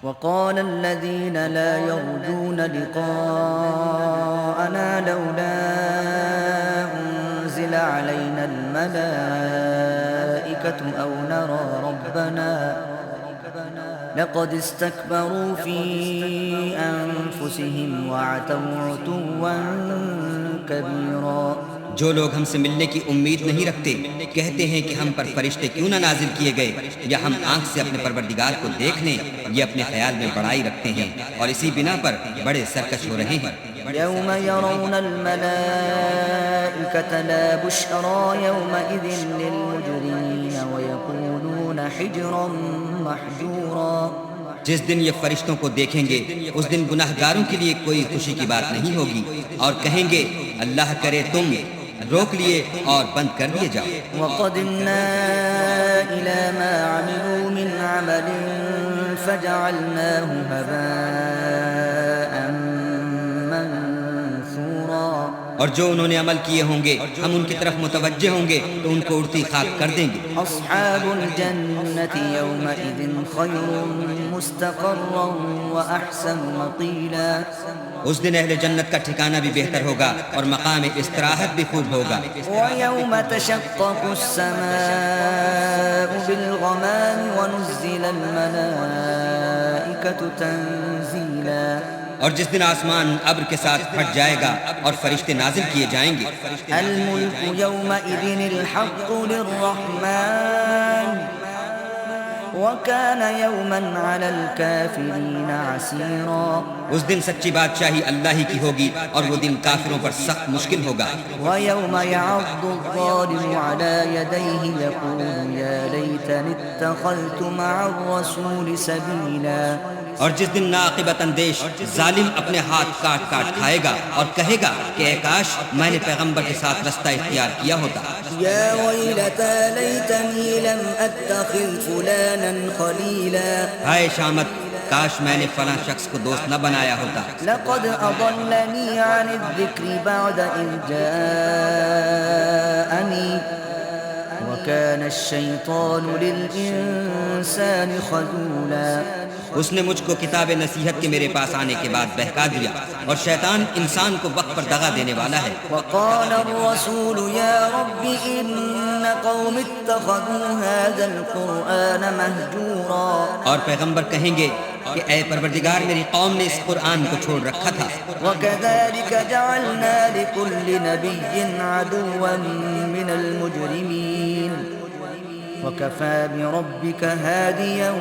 وقال الذين لا يرجون لقاءنا لولا أنزل علينا الملائكة أو نرى ربنا لقد استكبروا في أنفسهم وعتوا عتوا كبيرا۔ جو لوگ ہم سے ملنے کی امید نہیں رکھتے کہتے ہیں کہ ہم پر فرشتے کیوں نہ نازل کیے گئے یا ہم آنکھ سے اپنے پروردگار کو دیکھ لیں، یہ اپنے خیال میں بڑائی رکھتے ہیں اور اسی بنا پر بڑے سرکش ہو رہے ہیں۔ يوم يرون الملائكة لا بشرى يومئذ للمجرمين ويقولون حجرا محجورا۔ جس دن یہ فرشتوں کو دیکھیں گے اس دن گناہگاروں کے لیے کوئی خوشی کی بات نہیں ہوگی اور کہیں گے اللہ کرے تم روک لیے اور بند کر لیے جاؤ۔ وقدمنا إلى ما عملوا من عمل فجعلناه هباء منثورا۔ اور جو انہوں نے عمل کیے ہوں گے ہم ان کی طرف متوجہ ہوں گے تو ان کو اڑتی خاک کر دیں گے۔ أصحاب الجنة يومئذ خير مستقرا وأحسن مقيلا۔ اس دن اہل جنت کا ٹھکانہ بھی بہتر ہوگا اور مقام استراحت بھی خوب ہوگا۔ ويوم تشقق السماء بالغمام ونزل الملائكة تنزيلا۔ اور جس دن آسمان ابر کے ساتھ پھٹ جائے گا اور فرشتے نازل کیے جائیں گے۔ الملك يومئذ الحق للرحمن وكان يوما على الكافرين عسيرا۔ اس دن سچی بادشاہی اللہ ہی کی ہوگی اور وہ دن کافروں پر سخت مشکل ہوگا۔ ويوم يعض الظالم على يديه يقول يا ليتني اتخذت مع الرسول سبيلا۔ اور جس دن ناقبت اندیش ظالم اپنے ہاتھ کاٹ کاٹ کھائے گا اور کہے گا کہ اے کاش میں نے پیغمبر کے ساتھ رستہ اختیار کیا ہوتا۔ يا ويلتى ليتني لم أتخذ فلانا خليلا۔ ہائے شامت کاش میں نے فلاں شخص کو دوست نہ بنایا ہوتا۔ لقد أضلني عن الذكر بعد إذ جاءني وكان الشيطان للإنسان خذولا۔ اس نے مجھ کو کتاب نصیحت کے میرے پاس آنے کے بعد بہکا دیا اور شیطان انسان کو وقت پر دغا دینے والا ہے۔ وقال الرسول يا رب إن قوم اتخذوا هذا القرآن مهجورا۔ اور پیغمبر کہیں گے کہ اے پروردگار میری قوم نے اس قرآن کو چھوڑ رکھا تھا۔ وكذلك جعلنا لكل نبي عدوا من المجرمين وكفى بربك هاديا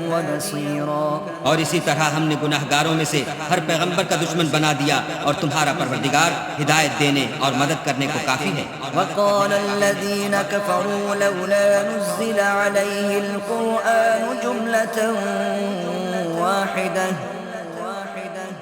ونصيرا۔ اور اسی طرح ہم نے گناہگاروں میں سے ہر پیغمبر کا دشمن بنا دیا اور تمہارا پروردگار ہدایت دینے اور مدد کرنے کو کافی ہے۔ وقال الذين كفروا لولا نزل عليه القرآن جملة واحدة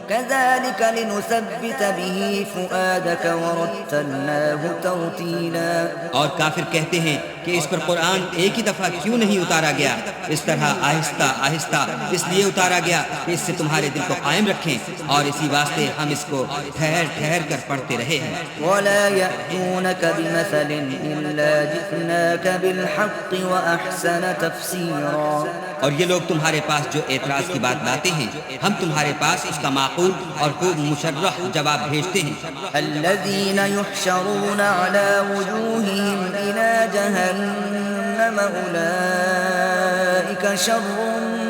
كذلك لنثبت به فؤادك ورتلناه ترتيلا۔ اور کافر کہتے ہیں کہ اس پر قرآن ایک ہی دفعہ کیوں نہیں اتارا گیا، اس طرح آہستہ آہستہ اس لیے اتارا گیا کہ اس سے تمہارے دل کو قائم رکھیں، اور اسی واسطے ہم اس کو ٹھہر ٹھہر کر پڑھتے رہے ہیں۔ ولا يأتونك بمثل إلا جئناك بالحق وأحسن تفسيرا۔ اور یہ لوگ تمہارے پاس جو اعتراض کی بات لاتے ہیں ہم تمہارے پاس اس کا معقول اور خوب مشرح جواب بھیجتے ہیں۔ الذين يحشرون على وجوههم إلى جهنم أولئك شر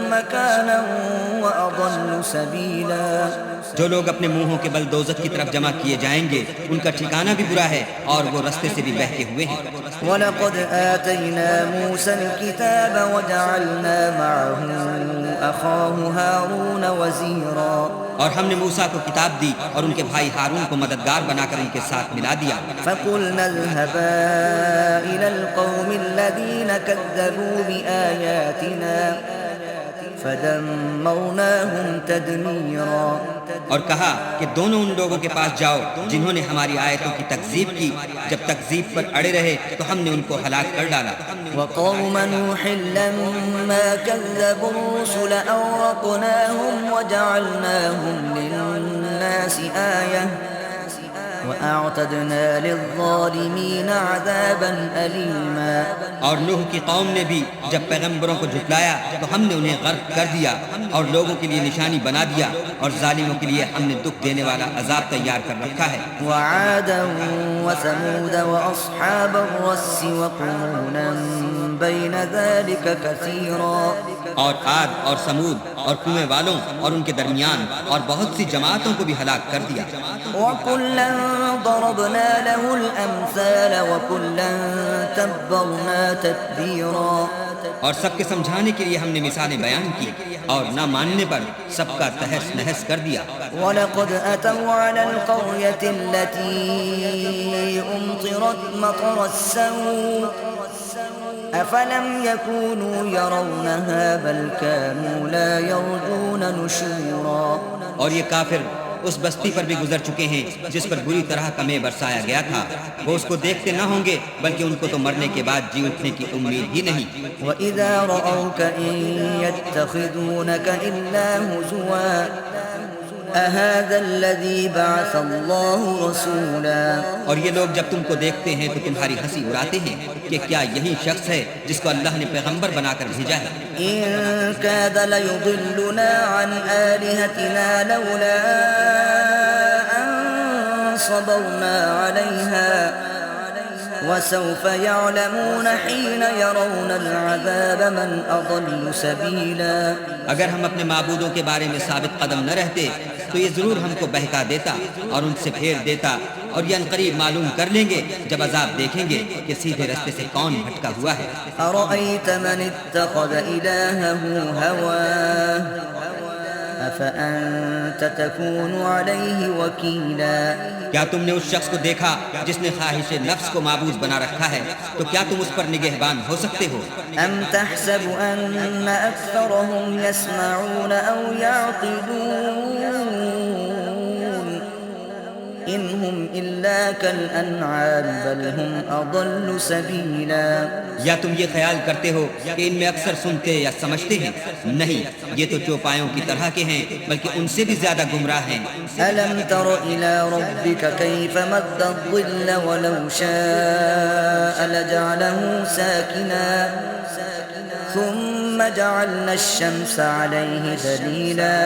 مكانا وأضل سبيلا۔ جو لوگ اپنے منہوں کے بل دوزخ کی طرف جمع کیے جائیں گے ان کا ٹھکانہ بھی برا ہے اور وہ رستے سے بھی بہکے ہوئے ہیں۔ وَلَقَدْ آتَيْنَا مُوسَى الْكِتَابَ وَجَعَلْنَا مَعَهُ أَخَاهُ هَارُونَ وَزِيرًا۔ اور ہم نے موسیٰ کو کتاب دی اور ان کے بھائی ہارون کو مددگار بنا کر ان کے ساتھ ملا دیا۔ فَقُلْنَا اذْهَبَا إِلَى الْقَوْمِ الَّذِينَ كَذَّبُوا بِآيَاتِنَا فَدَمَّرْنَاهُمْ تَدْمِيرًا۔ اور کہا کہ دونوں ان لوگوں کے پاس جاؤ جنہوں نے ہماری آیتوں کی تکذیب کی، جب تکذیب پر اڑے رہے تو ہم نے ان کو ہلاک کر ڈالا۔ وقوم نوح لما كذبوا الرسل أورقناهم وجعلناهم للناس آية وأعتدنا للظالمين عذابا أليما. اور نوح کی قوم نے بھی جب پیغمبروں کو جھٹلایا تو ہم نے انہیں غرق کر دیا اور لوگوں کے لیے نشانی بنا دیا، اور ظالموں کے لیے ہم نے دکھ دینے والا عذاب تیار کر رکھا ہے۔ وعادا وثمود وأصحاب الرس وقرونا بين ذلك كثيرا. اور عاد اور سمود اور کنویں والوں اور ان کے درمیان اور بہت سی جماعتوں کو بھی ہلاک کر دیا۔ وكلا ضربنا له الأمثال وكلا تبرنا تتبيرا. اور سب کے سمجھانے کے لیے ہم نے مثالیں بیان کی، اور نہ ماننے پر سب کا تہس نہس کر دیا۔ وَلَقَدْ أَتَوْا عَلَى الْقَرْيَةِ الَّتِي أُمْطِرَتْ مَطَرَ السَّوْءِ أَفَلَمْ يَكُونُوا يَرَوْنَهَا بَلْ كَانُوا لَا يَرْجُونَ نُشُورًا. اور یہ کافر اس بستی پر بھی گزر چکے ہیں جس پر بری طرح کا مے برسایا گیا تھا، وہ اس کو دیکھتے نہ ہوں گے بلکہ ان کو تو مرنے کے بعد جی اٹھنے کی امید ہی نہیں۔ وَإِذَا رَأَوْكَ إِن يَتَّخِذُونَكَ إِلَّا هُزُوًا أَهَذَا الَّذِي بَعَثَ اللَّهُ رَسُولًا. اور یہ لوگ جب تم کو دیکھتے ہیں تو تمہاری ہنسی اڑاتے ہیں کہ کیا یہی شخص ہے جس کو اللہ نے پیغمبر بنا کر بھیجا ہے؟ إِن كَادَ لَيُضِلُّنَا عَنْ آلِهَتِنَا لَوْلَا أَن صَبَرْنَا عَلَيْهَا وَسَوْفَ يَعْلَمُونَ حِينَ يَرَوْنَ الْعَذَابَ مَنْ أَضَلُّ سَبِيلًا. اگر ہم اپنے معبودوں کے بارے میں ثابت قدم نہ رہتے تو یہ ضرور ہم کو بہکا دیتا اور ان سے پھیر دیتا، اور یہ عنقریب معلوم کر لیں گے جب عذاب دیکھیں گے کہ سیدھے رستے سے کون بھٹکا ہوا ہے۔ أَرَأَيْتَ مَنِ اتَّخَذَ إِلَٰهَهُ هَوَاهُ أَفَأَنتَ تَكُونُ عَلَيْهِ وَكِيلًا. کیا تم نے اس شخص کو دیکھا جس نے خواہش نفس کو معبود بنا رکھا ہے؟ تو کیا تم اس پر نگہبان ہو سکتے ہو؟ أَمْ تَحْسَبُ أَنَّ أَكْثَرَهُمْ يَسْمَعُونَ أَوْ يَعْقِلُونَ إِنْ هُمْ إِلَّا كَالْأَنْعَامِ بَلْ هُمْ أَضَلُّ سَبِيلًا. یا تم یہ خیال کرتے ہو کہ ان میں اکثر سنتے یا سمجھتے ہیں؟ نہیں، یہ تو چوپایوں کی طرح کے ہیں بلکہ ان سے بھی زیادہ گمراہ ہیں۔ أَلَمْ تَرَ إِلَى رَبِّكَ كَيْفَ مَدَّ الظِّلَّ وَلَوْ شَاءَ لَجَعَلَهُ سَاكِنًا ثُمَّ جَعَلْنَا الشَّمْسَ عَلَيْهِ دَلِيلًا.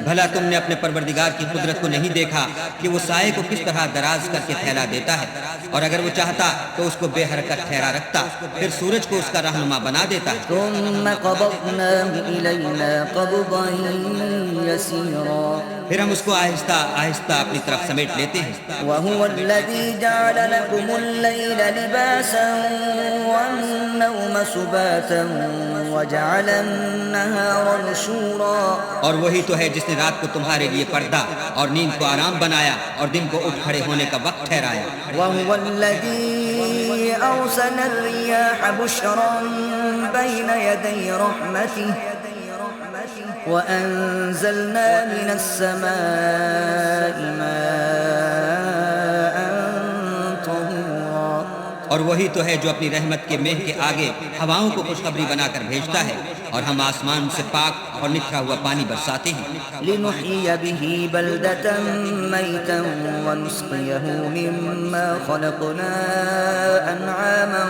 بھلا تم نے اپنے پروردگار کی قدرت کو نہیں دیکھا کہ وہ سائے کو کس طرح دراز کر کے پھیلا دیتا ہے، اور اگر وہ چاہتا تو اس کو بے حرکت ٹھہرا رکھتا، پھر سورج کو اس کا رہنما بنا دیتا ہے۔ ثُمَّ قَبَضْنَاهُ إِلَيْنَا قَبْضًا يَسِيرًا. پھر ہم اس کو آہستہ آہستہ اپنی طرف سمیٹ لیتے ہیں۔ وَهُوَ الَّذِي جَعَلَ لَكُمُ اللَّيْلَ لِبَاسًا وَالنَّوْمَ سُبَاتًا وَجَعَلَ النَّهَارَ نُشُورًا. اور وہی تو ہے جس نے رات کو تمہارے لیے پردہ اور نیند کو آرام بنایا اور دن کو اٹھ کھڑے ہونے کا وقت ٹھہرایا۔ وَهُوَ الَّذِي أَرْسَلَ الرِّيَاحَ بُشْرًا بَيْنَ يَدَيْ رَحْمَتِهِ وَأَنزَلْنَا مِنَ السَّمَاءِ مَاءً طَهُورًا. اور وہی تو ہے جو اپنی رحمت کے مہ کے آگے ہواؤں کو خوشخبری بنا کر بھیجتا ہے، اور ہم آسمان سے پاک اور نکھرا ہوا پانی برساتے ہیں۔ لِنُحْيِيَ بِهِ بَلْدَةً مَيْتًا وَنُسْقِيَهُ مِمَّا خَلَقْنَا أَنْعَامًا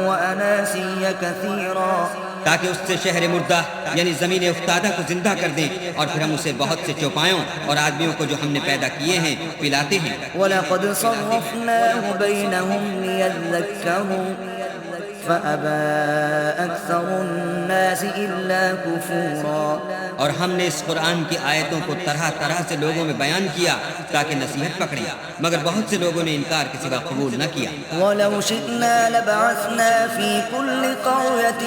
وَأَنَاسِيَّ كَثِيرًا. تاکہ اس سے شہر مردہ یعنی زمین افتادہ کو زندہ کر دیں، اور پھر ہم اسے بہت سے چوپایوں اور آدمیوں کو جو ہم نے پیدا کیے ہیں پلاتے ہیں۔ وَلَقَدْ صَرَّفْنَاهُ بَيْنَهُمْ لِيَذَّكَّرُوا فَأَبَى أَكْثَرُ النَّاسِ إِلَّا كُفُورًا. اور ہم نے اس قرآن کی آیتوں کو طرح طرح سے لوگوں میں بیان کیا تاکہ نصیحت پکڑے، مگر بہت سے لوگوں نے انکار کے سوا قبول نہ کیا۔ وَلَوْ شِئْنَا لَبَعَثْنَا فِي كُلِّ قَرْيَةٍ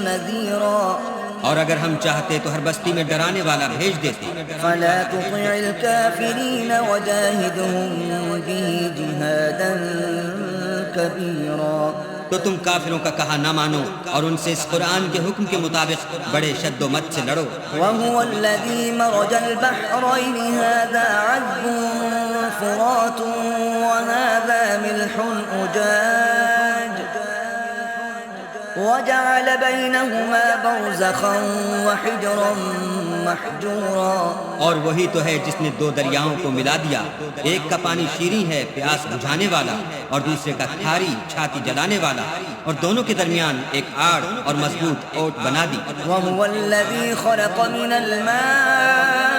نَذِيرًا. اور اگر ہم چاہتے تو ہر بستی میں ڈرانے والا بھیج دیتے۔ فَلَا تُطِعِ الْكَافِرِينَ وَجَاهِدْهُم بِهِ جِهَادًا كَبِيرًا. تو تم کافروں کا کہا نہ مانو اور ان سے اس قرآن کے حکم کے مطابق بڑے شد و مت سے لڑو۔ وَهُوَ الَّذِي مَرَجَ الْبَحْرَيْنِ هَذَا عَذْبٌ فُرَاتٌ وَهَذَا مِلْحٌ أُجَاجٌ وجعل بينهما برزخا وحجرا محجورا اور وہی تو ہے جس نے دو دریاؤں کو ملا دیا، ایک کا پانی شیریں ہے پیاس بجھانے والا، اور دوسرے کا کھاری چھاتی جلانے والا، اور دونوں کے درمیان ایک آڑ اور مضبوط اوٹ بنا دی۔ وهو الذي خلق من الماء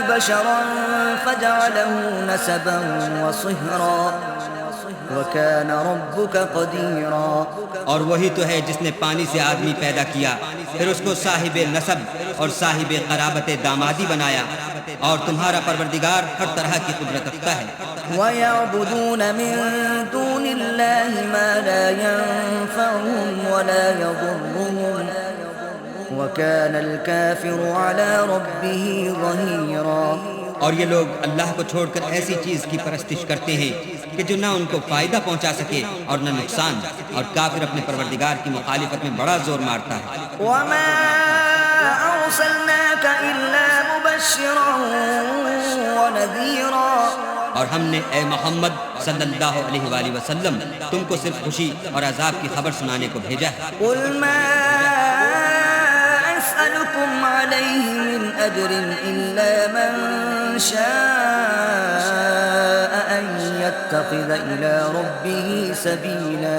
بشرا فجعله نسبا وصهرا وكان ربك قديرا۔ اور وہی تو ہے جس نے پانی سے آدمی پیدا کیا، پھر اس کو صاحب نسب اور صاحب قرابت دامادی بنایا، اور تمہارا پروردگار ہر طرح کی قدرت رکھتا ہے۔ ويعبدون من دون الله ما لا ينفعهم ولا يضرهم وكان الكافر على ربه ظهيرا۔ اور یہ لوگ اللہ کو چھوڑ کر ایسی چیز کی پرستش کرتے ہیں کہ جو نہ ان کو فائدہ پہنچا سکے اور نہ نقصان، اور کافر اپنے پروردگار کی مخالفت میں بڑا زور مارتا ہے۔ وما أرسلناك إلا مبشرا ونذيرا۔ اور ہم نے اے محمد صلی اللہ علیہ وآلہ وسلم تم کو صرف خوشی اور عذاب کی خبر سنانے کو بھیجا ہے۔ قل ما أسألكم عليه من أجر إلا من شاء أن يتخذ إلى ربه سبيلا۔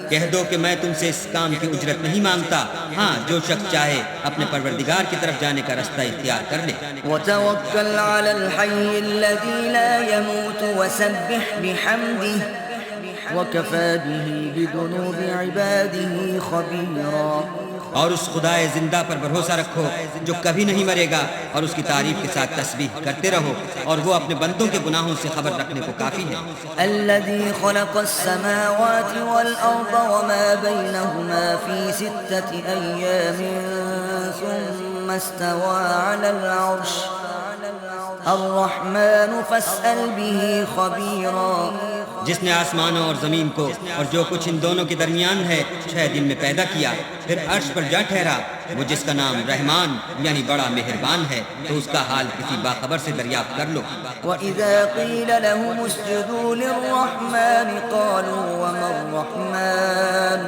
کہہ دو کہ میں تم سے اس کام کی اجرت نہیں مانگتا، ہاں جو شخص چاہے اپنے پروردگار کی طرف جانے کا رستہ اختیار کر لے۔ وتوکل علی الحی الذی لا يموت وسبح بحمده وكفى به بذنوب عباده خبيرا۔ اور اس خدائے زندہ پر بھروسہ رکھو جو کبھی نہیں مرے گا، اور اس کی تعریف کے ساتھ تسبیح کرتے رہو، اور وہ اپنے بندوں کے گناہوں سے خبر رکھنے کو کافی ہے۔ الذي خلق السماوات والأرض وما بينهما في 6 أيام ثم استوى على العرش الرحمن فاسأل به خبيرا۔ جس نے آسمانوں اور زمین کو اور جو کچھ ان دونوں کے درمیان ہے 6 دن میں پیدا کیا، پھر عرش پر جا ٹھہرا، وہ جس کا نام رحمان یعنی بڑا مہربان ہے، تو اس کا حال کسی باخبر سے دریافت کر لو۔ وَإِذَا قِيلَ لَهُمُ اسْجُدُوا لِلرَّحْمَنِ قَالُوا وَمَا الرَّحْمَنُ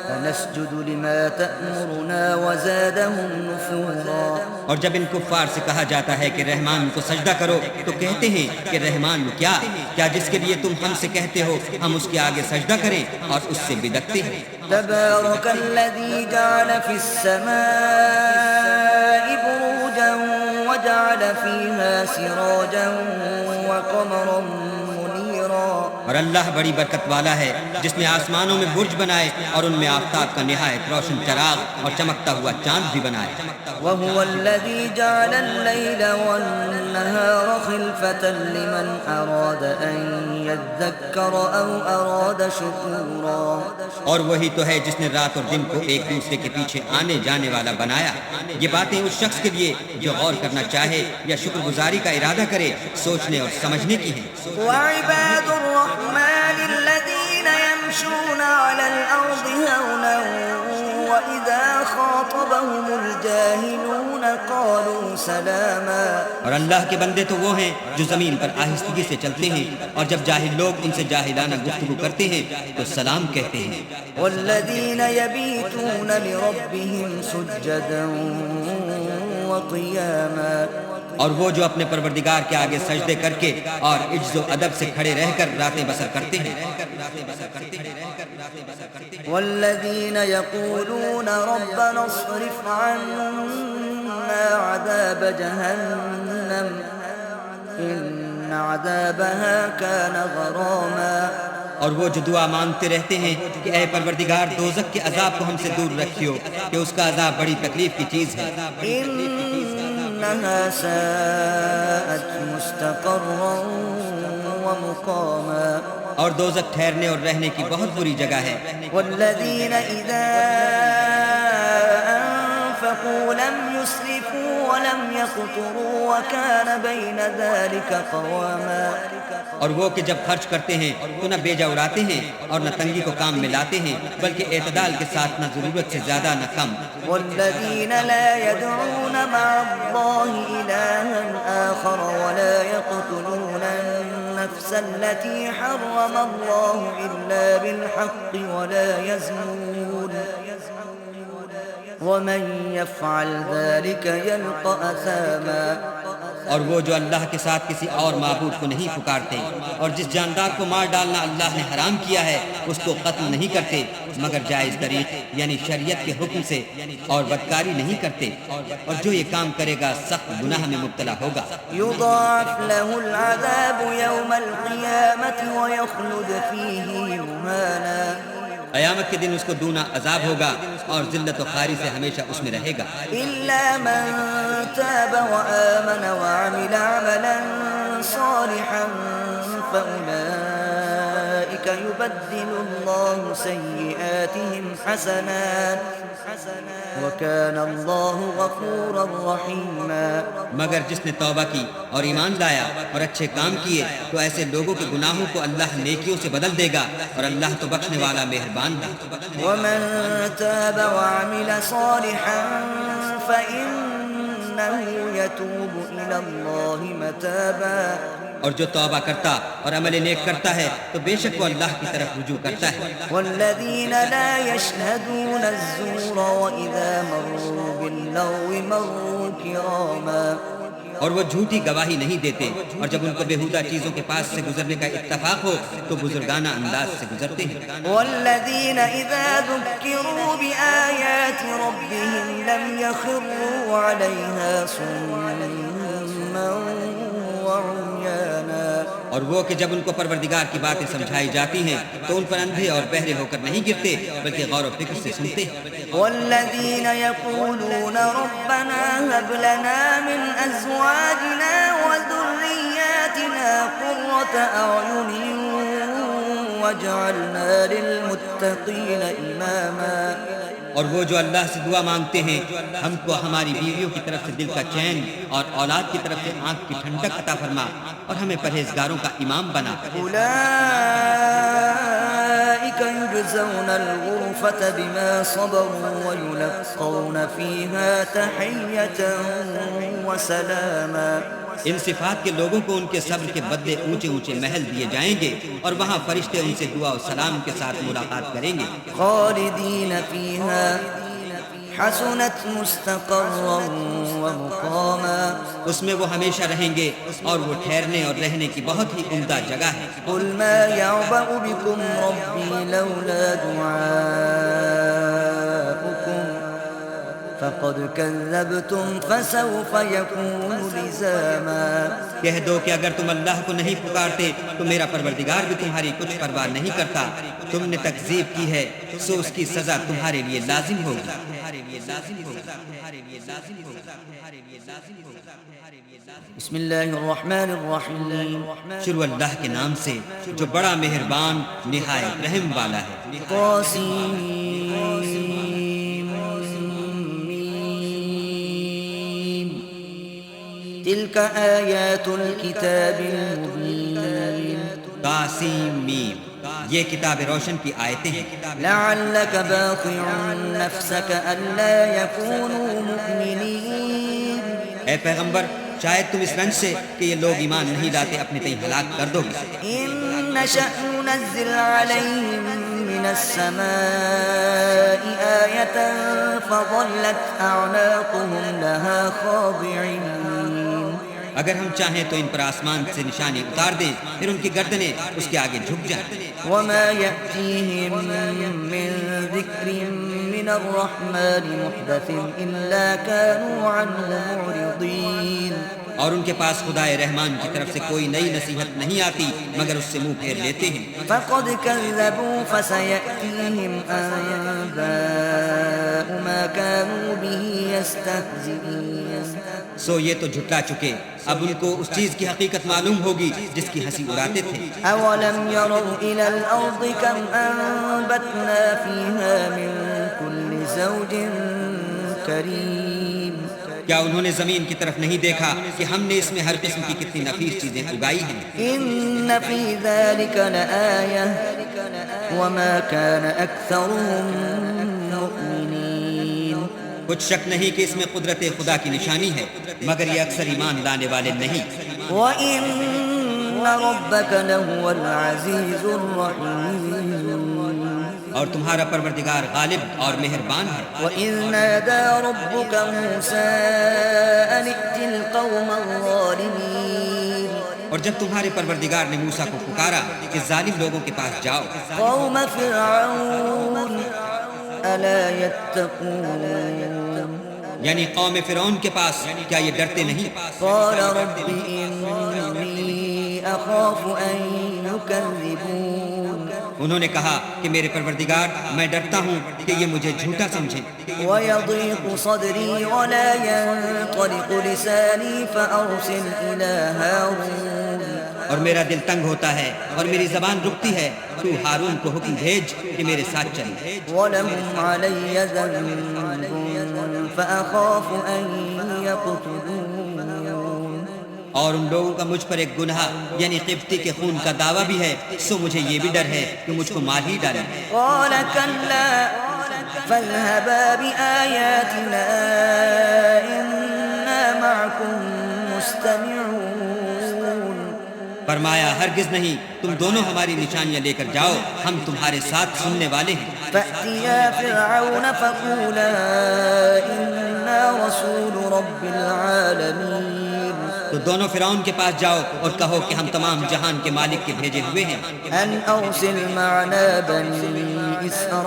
فَنَسْجُدُ لِمَا تَأْمُرُنَا وَزَادَهُمْ نُفُورًا۔ اور جب ان کفار سے کہا جاتا ہے کہ رحمان کو سجدہ کرو تو کہتے ہیں کہ رحمان کیا جس کے لیے تم ہم سے کہتے ہو ہم اس کے آگے سجدہ کریں، اور اس سے بدکتے ہیں۔ تبارك الذي جعل في السماء بروجا وجعل فيها سراجا وقمرا منيرا۔ اور اللہ بڑی برکت والا ہے جس نے آسمانوں میں برج بنائے اور ان میں آفتاب کا نہایت روشن چراغ اور چمکتا ہوا چاند بھی بنائے۔ وهو الذي جعل الليل والنهار خلفة لمن أراد أن يذكر أو أراد شكورا۔ اور وہی تو ہے جس نے رات اور دن کو ایک دوسرے کے پیچھے آنے جانے والا بنایا۔ یہ باتیں اس شخص کے لیے جو غور کرنا چاہے یا شکر گزاری کا ارادہ کرے، سوچنے اور سمجھنے کی ہیں۔ وعباد الرحمن الذين يمشون على الأرض هونا وإذا خاطبهم الجاهلون قالوا سلاما۔ اور اللہ کے بندے تو وہ ہیں جو زمین پر آہستگی سے چلتے ہیں، اور جب جاہل لوگ ان سے جاہلانہ گفتگو کرتے ہیں تو سلام کہتے ہیں۔ والذين يبيتون لربهم سجدا وقياما۔ اور وہ جو اپنے پروردگار کے آگے سجدے کر کے اور عجز و ادب سے کھڑے رہ کر راتیں بسر کرتے ہیں۔ والذين يقولون ربنا اصرف عنا عذاب جهنم إن عذابها كان غراما۔ اور وہ جو دعا مانگتے رہتے ہیں کہ اے پروردگار دوزخ کے عذاب کو ہم سے دور رکھیو کہ اس کا عذاب بڑی تکلیف کی چیز ہے۔ إنها ساءت مستقرا ومقاما۔ اور دوزخ ٹھہرنے اور رہنے کی بہت بری جگہ ہے۔ والذين إذا أنفقوا لم يسرفوا ولم يقتروا وكان بين ذلك قواما۔ اور وہ کہ جب خرچ کرتے ہیں تو نہ بیجا اڑاتے ہیں اور نہ تنگی کو کام میں لاتے ہیں، بلکہ اعتدال کے ساتھ نہ ضرورت سے زیادہ نہ کم۔ والذين لا يدعون مع الله إلها آخر ولا يقتلون النفس التي حرم الله إلا بالحق ولا يزنون ومن يفعل ذلك يلقى أثاما اور وہ جو اللہ کے ساتھ کسی اور معبود کو نہیں پکارتے اور جس جاندار کو مار ڈالنا اللہ نے حرام کیا ہے اس کو قتل نہیں کرتے مگر جائز طریق یعنی شریعت کے حکم سے اور بدکاری نہیں کرتے اور جو یہ کام کرے گا سخت گناہ میں مبتلا ہوگا يضاعف له العذاب يوم القيامة ويخلد فيه مهانا قیامت کے دن اس کو دونا عذاب ہوگا اور ذلت و خواری سے ہمیشہ اس میں رہے گا إلا من تاب وآمن وعمل عملا صالحا فأولئك يبدل الله سيئاتهم حسنات وكان الله غفورا رحيما مگر جس نے توبہ کی اور ایمان لایا اور اچھے کام کیے تو ایسے لوگوں کے گناہوں کو اللہ نیکیوں سے بدل دے گا اور اللہ تو بخشنے والا مہربان ہے ومن تاب وعمل صالحا فإنه يتوب إلى الله متابا اور جو توبہ کرتا اور عمل نیک کرتا ہے تو بے شک وہ اللہ کی طرف رجوع کرتا ہے والذين لا يشهدون الزور وإذا مروا باللغو مروا كراما اور وہ جھوٹی گواہی نہیں دیتے اور جب ان کو بےہودہ چیزوں کے پاس سے گزرنے کا اتفاق ہو تو بزرگانہ انداز سے گزرتے ہیں والذين إذا ذكروا بآيات ربهم لم يخروا عليها صما وعميانا اور وہ کہ جب ان کو پروردگار کی باتیں سمجھائی جاتی ہیں تو ان پر اندھے اور بہرے ہو کر نہیں گرتے بلکہ غور و فکر سے سنتے ہیں والذين يقولون ربنا هب لنا من أزواجنا وذرياتنا قرة أعين واجعلنا للمتقين إماما اور وہ جو اللہ سے دعا مانگتے ہیں ہم کو ہماری بیویوں کی طرف سے دل کا چین اور اولاد کی طرف سے آنکھ کی ٹھنڈک عطا فرما اور ہمیں پرہیزگاروں کا امام بنا أولئك يجزون الغرفة بما صبروا ويلقون فيها تحية وسلاما ان صفات کے لوگوں کو ان کے صبر کے بدلے اونچے اونچے محل دیے جائیں گے اور وہاں فرشتے ان سے دعا و سلام کے ساتھ ملاقات کریں گے خالدين فيها حسنت مستقرا ومقاما اس میں وہ ہمیشہ رہیں گے اور وہ ٹھہرنے اور رہنے کی بہت ہی عمدہ جگہ ہے. قل ما يعبأ بكم ربي لولا دعاؤكم فقد كذبتم فسوف يكون لزاما. کہہ دو کہ اگر تم اللہ کو نہیں پکارتے تو میرا پروردگار بھی تمہاری کچھ پرواہ نہیں کرتا. تم نے تکذیب کی ہے سو اس کی سزا تمہارے لیے لازم ہوگی. بسم اللہ الرحمن الرحیم. شروع اللہ کے نام سے جو بڑا مہربان نہایت رحم والا ہے. طاسیم تلك آیات الكتاب المبین. طاسیم میم یہ کتاب روشن کی آیتیں ہیں. لعلك باخع نفسك ألا يكونوا مؤمنين. اے پیغمبر شاید تم اس رنج سے کہ یہ لوگ ایمان نہیں لاتے اپنے تئیں ہلاک کر دو گے. إن نشأ ننزل عليهم من السماء آية فظلت أعناقهم لها خاضعين. اگر ہم چاہیں تو ان پر آسمان سے نشانی اتار دیں پھر ان کی گردنیں اس کے آگے جھک جائیں. وما يأتيهم من ذكر من الرحمن محدث إلا كانوا عنه معرضين. اور ان کے پاس خدائے رحمان کی طرف سے کوئی نئی نصیحت نہیں آتی مگر اس سے منہ پھیر لیتے ہیں. فقد كذبوا فسيأتيهم أنباء ما كانوا به يستهزئون. سو یہ تو جھٹلا چکے اب ان کو اس چیز کی حقیقت معلوم ہوگی جس کی ہنسی اڑاتے تھے. أولم يروا إلى الأرض كم أنبتنا فيها من كل زوج كريم. کیا انہوں نے زمین کی طرف نہیں دیکھا کہ ہم نے اس میں ہر قسم کی کتنی نفیس چیزیں اگائی ہیں. إن في ذلك لآية وما كان أكثرهم مؤمنين. کچھ شک نہیں کہ اس میں قدرت خدا کی نشانی ہے مگر یہ اکثر ایمان لانے والے نہیں. وَإِنَّ ربك لهو العزيز الرحيم اور تمہارا پروردگار غالب اور مہربان ہے۔ وَإِذْ نَادَى رَبُّكَ مُوسَىٰ أَنِ ائْتِ الْقَوْمَ الظَّالِمِينَ اور جب تمہارے پروردگار نے موسیٰ کو پکارا کہ ظالم لوگوں کے پاس جاؤ، قَوْمَ فِرْعَوْنَ أَلَا يَتَّقُونَ یعنی قوم فرعون کے پاس، کیا یہ ڈرتے نہیں؟ قَالَ رَبِّ إِنِّي أَخَافُ أَن يُكَذِّبُونِ انہوں نے کہا کہ میرے پروردگار، میں ڈرتا ہوں کہ یہ مجھے جھوٹا سمجھیں۔ وَيَضِيقُ صَدْرِي وَلَا يَنطَلِقُ لِسَانِي فَأَرْسِلْ إِلَىٰ هَارُونَ اور میرا دل تنگ ہوتا ہے اور میری زبان رکتی ہے، تو ہارون کو حکم بھیج کہ میرے ساتھ چلے۔ وَلَهُمْ عَلَيَّ ذَنبٌ فَأَخَافُ أَن يَقْتُلُونِ اور ان لوگوں کا مجھ پر ایک گناہ یعنی قبطی کے خون کا دعویٰ بھی ہے، سو مجھے یہ بھی ڈر ہے کہ مجھ کو مار ہی ڈالیں۔ قَالَ كَلَّا فَاذْهَبَا بِآيَاتِنَا إِنَّا مَعَكُمْ مُسْتَمِعُونَ فرمایا ہرگز نہیں، تم دونوں ہماری نشانیاں لے کر جاؤ، ہم تمہارے ساتھ سننے والے ہیں۔ فَأْتِيَا فِرْعَوْنَ فَقُولَا إِنَّا رَسُولُ رَبِّ الْعَالَمِينَ تو دونوں فرعون کے پاس جاؤ اور کہو کہ ہم تمام جہان کے مالک کے بھیجے ہوئے ہیں۔ أَنْ أَرْسِلْ مَعَنَا بَنِي إِسْرَائِيلَ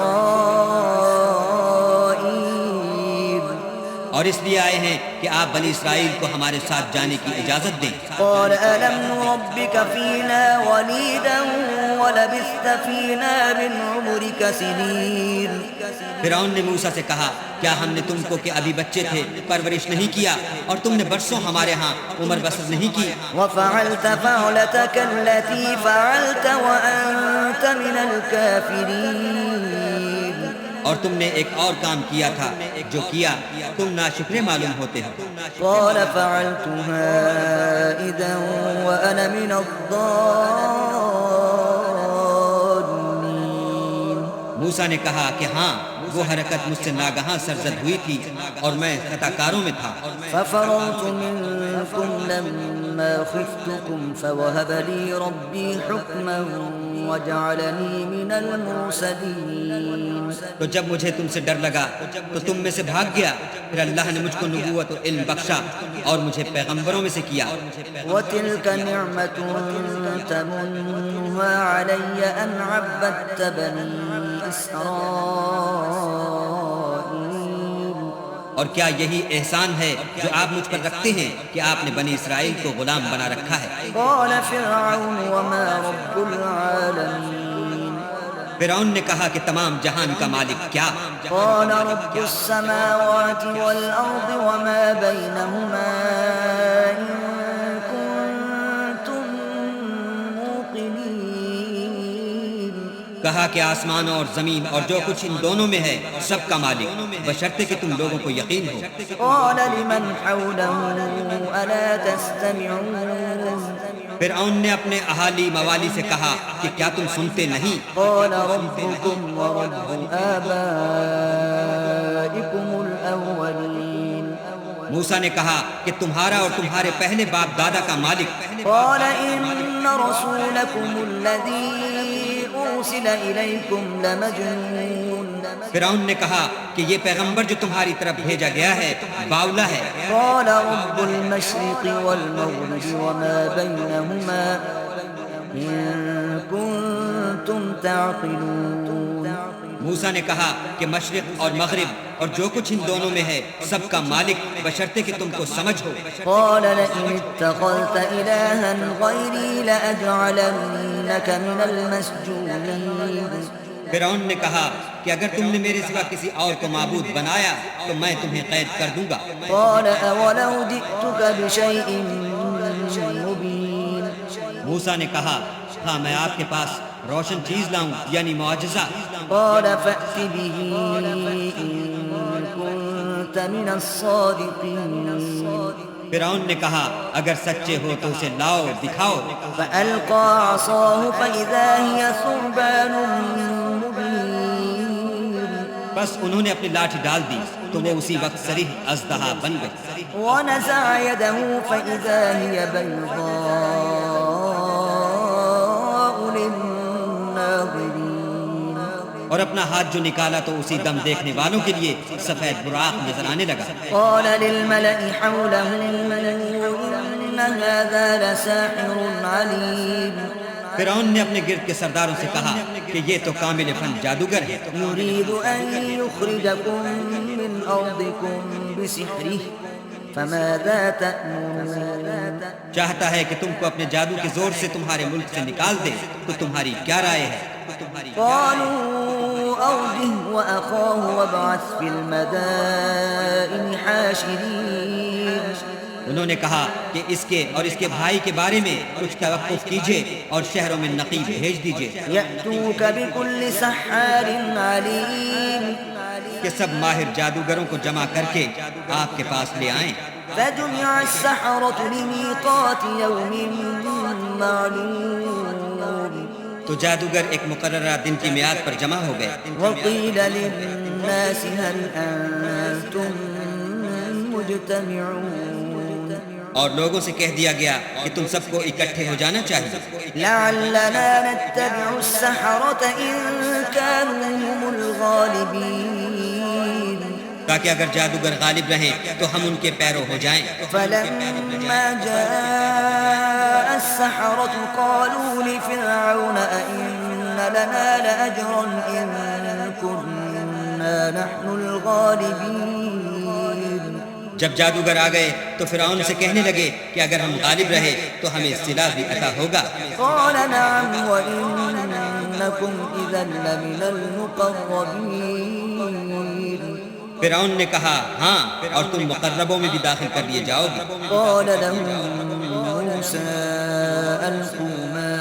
اور اس لیے آئے ہیں کہ آپ بنی اسرائیل کو ہمارے ساتھ جانے کی اجازت دیں۔ قَالَ أَلَمْ نُرَبِّكَ فِينَا وَلِيدًا وَلَبِثْتَ فِينَا مِنْ عُمُرِكَ سِنِينَ فرعون نے موسیٰ سے کہا، کیا ہم نے تم کو کہ ابھی بچے تھے پرورش نہیں کیا اور تم نے برسوں ہمارے ہاں عمر بسر نہیں کی؟ وَفَعَلْتَ فَعْلَتَكَ الَّتِي فَعَلْتَ وَأَنْتَ مِنَ الْكَافِرِينَ اور تم نے ایک اور کام کیا تھا جو کیا، تم ناشکرے معلوم ہوتے ہو۔ قَالَ فَعَلْتُهَا إِذًا وَأَنَا مِنَ الضَّالِّينَ موسیٰ نے کہا کہ ہاں، وہ حرکت مجھ سے ناگہاں سرزد ہوئی تھی اور میں خطا کاروں میں تھا۔ فَفَرَرْتُ مِنكُمْ لَمَّا خِفْتُكُمْ فَوَهَبَ لِي رَبِّي حُكْمًا وَجَعَلَنِي مِنَ الْمُرْسَلِينَ تو جب مجھے تم سے ڈر لگا تو تم میں سے بھاگ گیا، پھر اللہ نے مجھ کو نبوت و علم بخشا اور مجھے پیغمبروں میں سے کیا۔ وَتِلْكَ نِعْمَةٌ تَمُنُّهَا عَلَيَّ أَنْ عَبَّدتَّ بَنِي إِسْرَائِيلَ اور کیا یہی احسان ہے جو آپ مجھ پر رکھتے ہیں کہ آپ نے بنی اسرائیل کو غلام بنا رکھا ہے؟ قَالَ فِرْعَوْنُ وَمَا رَبُّ الْعَالَمِينَ فرعون نے کہا کہ تمام جہان کا مالک کیا؟ قَالَ رَبُّ السَّمَاوَاتِ وَالْأَرْضِ وَمَا بَيْنَهُمَا إِن كُنتُم مُّوقِنِينَ کہا کہ آسمان اور زمین اور جو کچھ ان دونوں میں ہے سب کا مالک، بشرطے کہ تم لوگوں کو یقین ہو۔ قَالَ لِمَنْ حَوْلَهُ أَلَا تَسْتَمِعُونَ فرعون نے اپنے اہالی موالی سے کہا کہ کیا تم سنتے نہیں؟ قَالَ رَبُّكُمْ وَرَبُّ آبَائِكُمُ الْأَوَّلِينَ موسیٰ نے کہا کہ تمہارا اور تمہارے پہلے باپ دادا کا مالک۔ قَالَ إِنَّ رَسُولَكُمُ الَّذِي أُرْسِلَ إِلَيْكُمْ لَمَجْنُونٌ فرعون نے کہا کہ یہ پیغمبر جو تمہاری طرف بھیجا گیا ہے باولا ہے۔ قَالَ رَبُّ الْمَشْرِقِ وَالْمَغْرِبِ وَمَا بَيْنَهُمَا إِن كُنتُمْ تَعْقِلُونَ موسیٰ نے کہا کہ مشرق اور مغرب اور جو کچھ ان دونوں میں ہے سب کا مالک، بشرطے کہ تم کو سمجھ ہو۔ قَالَ لَئِنِ اتَّخَذْتَ إِلَٰهًا غَيْرِي لَأَجْعَلَنَّكَ مِنَ الْمَسْجُونِينَ فرعون نے کہا کہ اگر تم نے میرے سوا کسی اور کو معبود بنایا تو میں تمہیں قید کر دوں گا۔ قَالَ أَوَلَوْ جِئْتُكَ بِشَيْءٍ مُّبِينٍ موسیٰ نے کہا ہاں میں آپ کے پاس روشن چیز لاؤں یعنی معجزہ۔ قَالَ فَأْتِ بِهِ إِن كُنتَ مِنَ الصَّادِقِينَ فرعون نے کہا اگر سچے ہو تو اسے لاؤ، دکھاؤ۔ فَأَلْقَىٰ عَصَاهُ فَإِذَا هِيَ ثُعْبَانٌ مُّبِينٌ بس انہوں نے اپنی لاٹھی ڈال دی تو وہ اسی وقت صریح اژدہا بن گئی۔ وَنَزَعَ يَدَهُ فَإِذَا هِيَ بَيْضَاءُ اور اپنا ہاتھ جو نکالا تو اسی دم دیکھنے والوں کے لیے سفید براق نظر آنے لگا۔ قال للملأ حوله إن هذا لساحر عليم فرعون نے اپنے گرد کے سرداروں سے کہا کہ یہ تو کامل فن جادوگر ہے، يريد أن يخرجكم من أرضكم بسحره فماذا تأمرون چاہتا ہے کہ تم کو اپنے جادو کے زور سے تمہارے ملک سے نکال دے، تو تمہاری کیا رائے ہے؟ قالوا أرجه وأخاه وابعث في المدائن حاشرين انہوں نے کہا کہ اس کے اور اس کے بھائی کے بارے میں کچھ توقف کیجئے اور شہروں میں نقیب بھیج دیجئے يأتوك بكل سحار عليم کہ سب ماہر جادوگروں کو جمع کر کے آپ کے پاس لے آئیں۔ فجمع السحرة لميقات يوم معلوم تو جادوگر ایک مقررہ دن کی میعاد پر جمع ہو گئے۔ وقيل للناس هل أنتم مجتمعون اور لوگوں سے کہہ دیا گیا کہ تم سب کو اکٹھے ہو جانا چاہیے، لعلنا نتبع السحرة إن كانوا هم الغالبين تاکہ اگر جادوگر غالب رہیں تو ہم ان کے پیرو ہو جائیں۔ فلما جاء السحرة قالوا لفرعون أئن لنا لأجرا إن كنا نحن الغالبين جب جادوگر آ گئے تو فرعون سے کہنے لگے کہ اگر ہم غالب رہے تو ہمیں صلہ بھی عطا ہوگا۔ قال نعم وإنكم إذا لمن المقربين فرعون نے کہا ہاں، اور تم مقربوں میں بھی داخل کر لیے جاؤ گے۔ قال لهم موسى ألقوا ما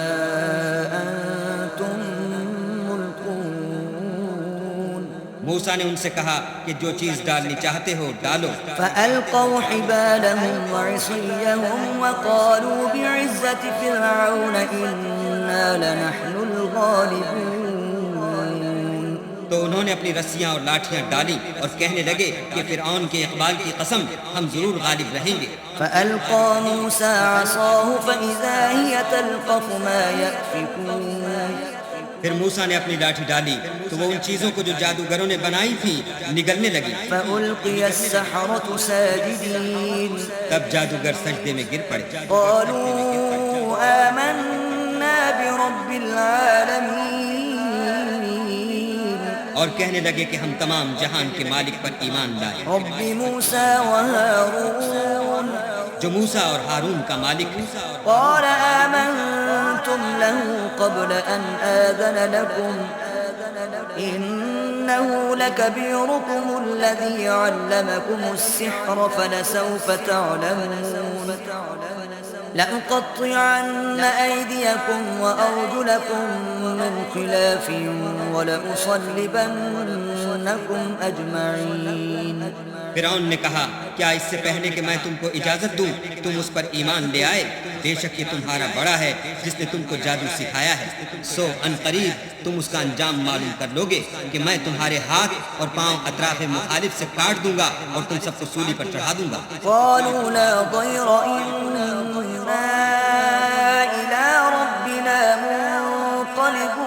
أنتم ملقون موسیٰ نے ان سے کہا کہ جو چیز ڈالنی چاہتے ہو ڈالو۔ فألقوا حبالهم وعصيهم وقالوا بعزة فرعون إنا لنحن الغالبون تو انہوں نے اپنی رسیاں اور لاٹھیاں ڈالی اور کہنے لگے کہ فرعون کے اقبال کی قسم ہم ضرور غالب رہیں گے۔ فألقى موسى عصاه فإذا هي تلقف ما يأفكون پھر موسیٰ نے اپنی لاٹھی ڈالی تو وہ ان چیزوں کو جو جادوگروں نے بنائی تھی نگلنے لگی۔ فألقي السحرة ساجدين تب جادوگر سجدے میں گر پڑے۔ قالوا آمنا برب العالمين اور کہنے لگے کہ ہم تمام جہان کے مالک پر ایمان لائے، رب موسى وهارون جو موسیٰ اور ہارون کا مالک ہے۔ قال آمنتم له قبل أن آذن لكم إنه لكبيركم الذي علمكم السحر فلسوف تعلمون لأقطعن أيديكم وأرجلكم من خلاف ولأصلبنكم أجمعين فرعون نے کہا کیا اس سے پہلے کہ میں تم کو اجازت دوں تم اس پر ایمان لے آئے؟ بے شک یہ تمہارا بڑا ہے جس نے تم کو جادو سکھایا ہے، سو ان قریب تم اس کا انجام معلوم کر لوگے کہ میں تمہارے ہاتھ اور پاؤں اطراف مخالف سے کاٹ دوں گا اور تم سب کو سولی پر چڑھا دوں گا۔ قالوا لا ضير إنا إلى ربنا منقلبون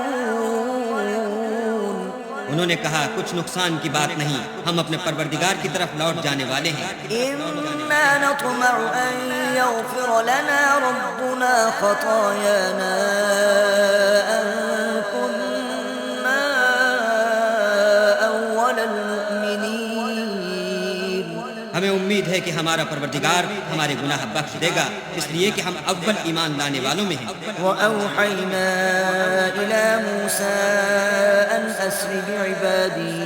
انہوں نے کہا کچھ نقصان کی بات نہیں، ہم اپنے پروردگار کی طرف لوٹ جانے والے ہیں۔ إنا نطمع أن يغفر لنا ربنا خطايانا أن كنا أول المؤمنين ہمیں امید ہے کہ ہمارا پروردگار ہمارے گناہ بخش دے گا، اس لیے کہ ہم اول ایمان لانے والوں میں ہیں۔ وأوحينا إلى موسى أن أسر بعبادي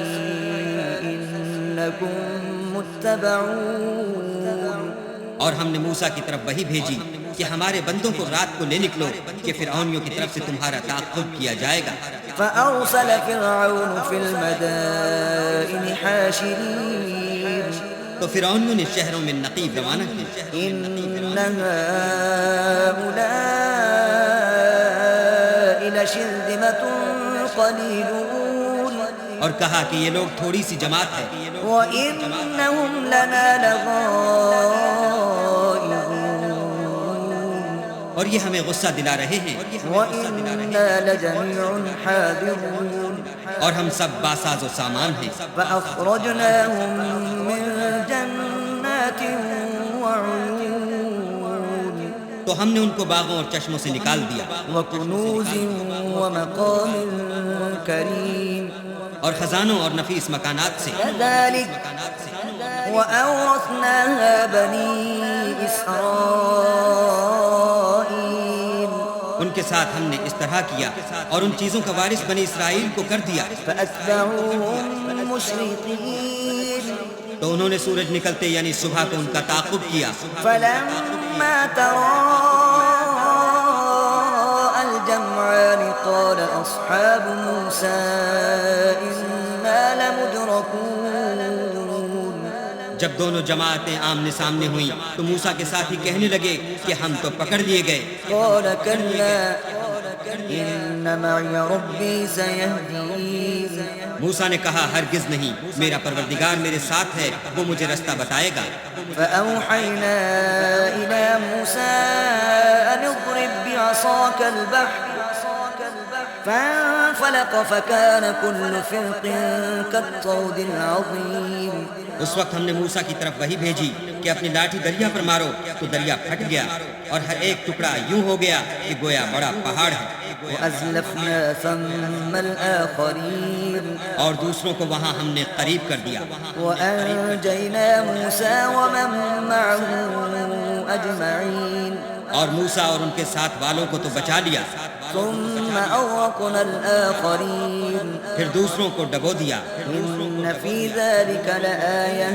إنكم متبعون اور ہم نے موسیٰ کی طرف وحی بھیجی کہ ہمارے بندوں کو رات کو لے نکلو کہ فرعونیوں کی طرف سے تمہارا تعاقب کیا جائے گا۔ فأرسل فرعون في المدائن حاشرين تو فرعونیوں نے شہروں میں نقیب روانہ کیے۔ إن هؤلاء لشرذمة قليلون اور کہا کہ یہ لوگ تھوڑی سی جماعت ہے وَإِنَّهُمْ لَنَا لَغَائِظُونَ اور یہ ہمیں غصہ دلا رہے ہیں۔ وَإِنَّا لَجَمِيعٌ حَاذِرُونَ اور ہم سب باساز و سامان ہیں۔ فأخرجناهم من جنات وعيون تو ہم نے ان کو باغوں اور چشموں سے نکال دیا وكنوز ومقام كريم اور خزانوں اور نفیس مکانات سے۔ كذلك وأورثناها بني إسرائيل ان کے ساتھ ہم نے اس طرح کیا اور ان چیزوں کا وارث بنی اسرائیل کو کر دیا۔ فأتبعوهم مشرقين تو انہوں نے سورج نکلتے یعنی صبح کو ان کا تعاقب کیا۔ فلما تراءى الجمعان قال أصحاب موسى إنا لمدركون جب دونوں جماعتیں آمنے سامنے ہوئیں تو موسیٰ کے ساتھی کہنے لگے کہ ہم تو پکڑ لیے گئے۔ قال كلا إن معي ربي سيهدين موسیٰ نے کہا ہرگز نہیں، میرا پروردگار میرے ساتھ ہے، وہ مجھے رستہ بتائے گا۔ فأوحينا إلى موسى أن اضرب بعصاك البحر فانفلق فكان كل فرق كالطود العظيم اس وقت ہم نے موسیٰ کی طرف وحی بھیجی کہ اپنی لاٹھی دریا پر مارو، تو دریا پھٹ گیا اور ہر ایک ٹکڑا یوں ہو گیا کہ گویا بڑا پہاڑ ہے۔ وأزلفنا ثم الآخرين اور دوسروں کو وہاں ہم نے قریب کر دیا وأنجينا موسى ومن معه أجمعين اور موسیٰ اور ان کے ساتھ والوں کو تو بچا لیا، ثم أغرقنا الآخرين پھر دوسروں کو ڈبو دیا۔ إن في ذلك لآية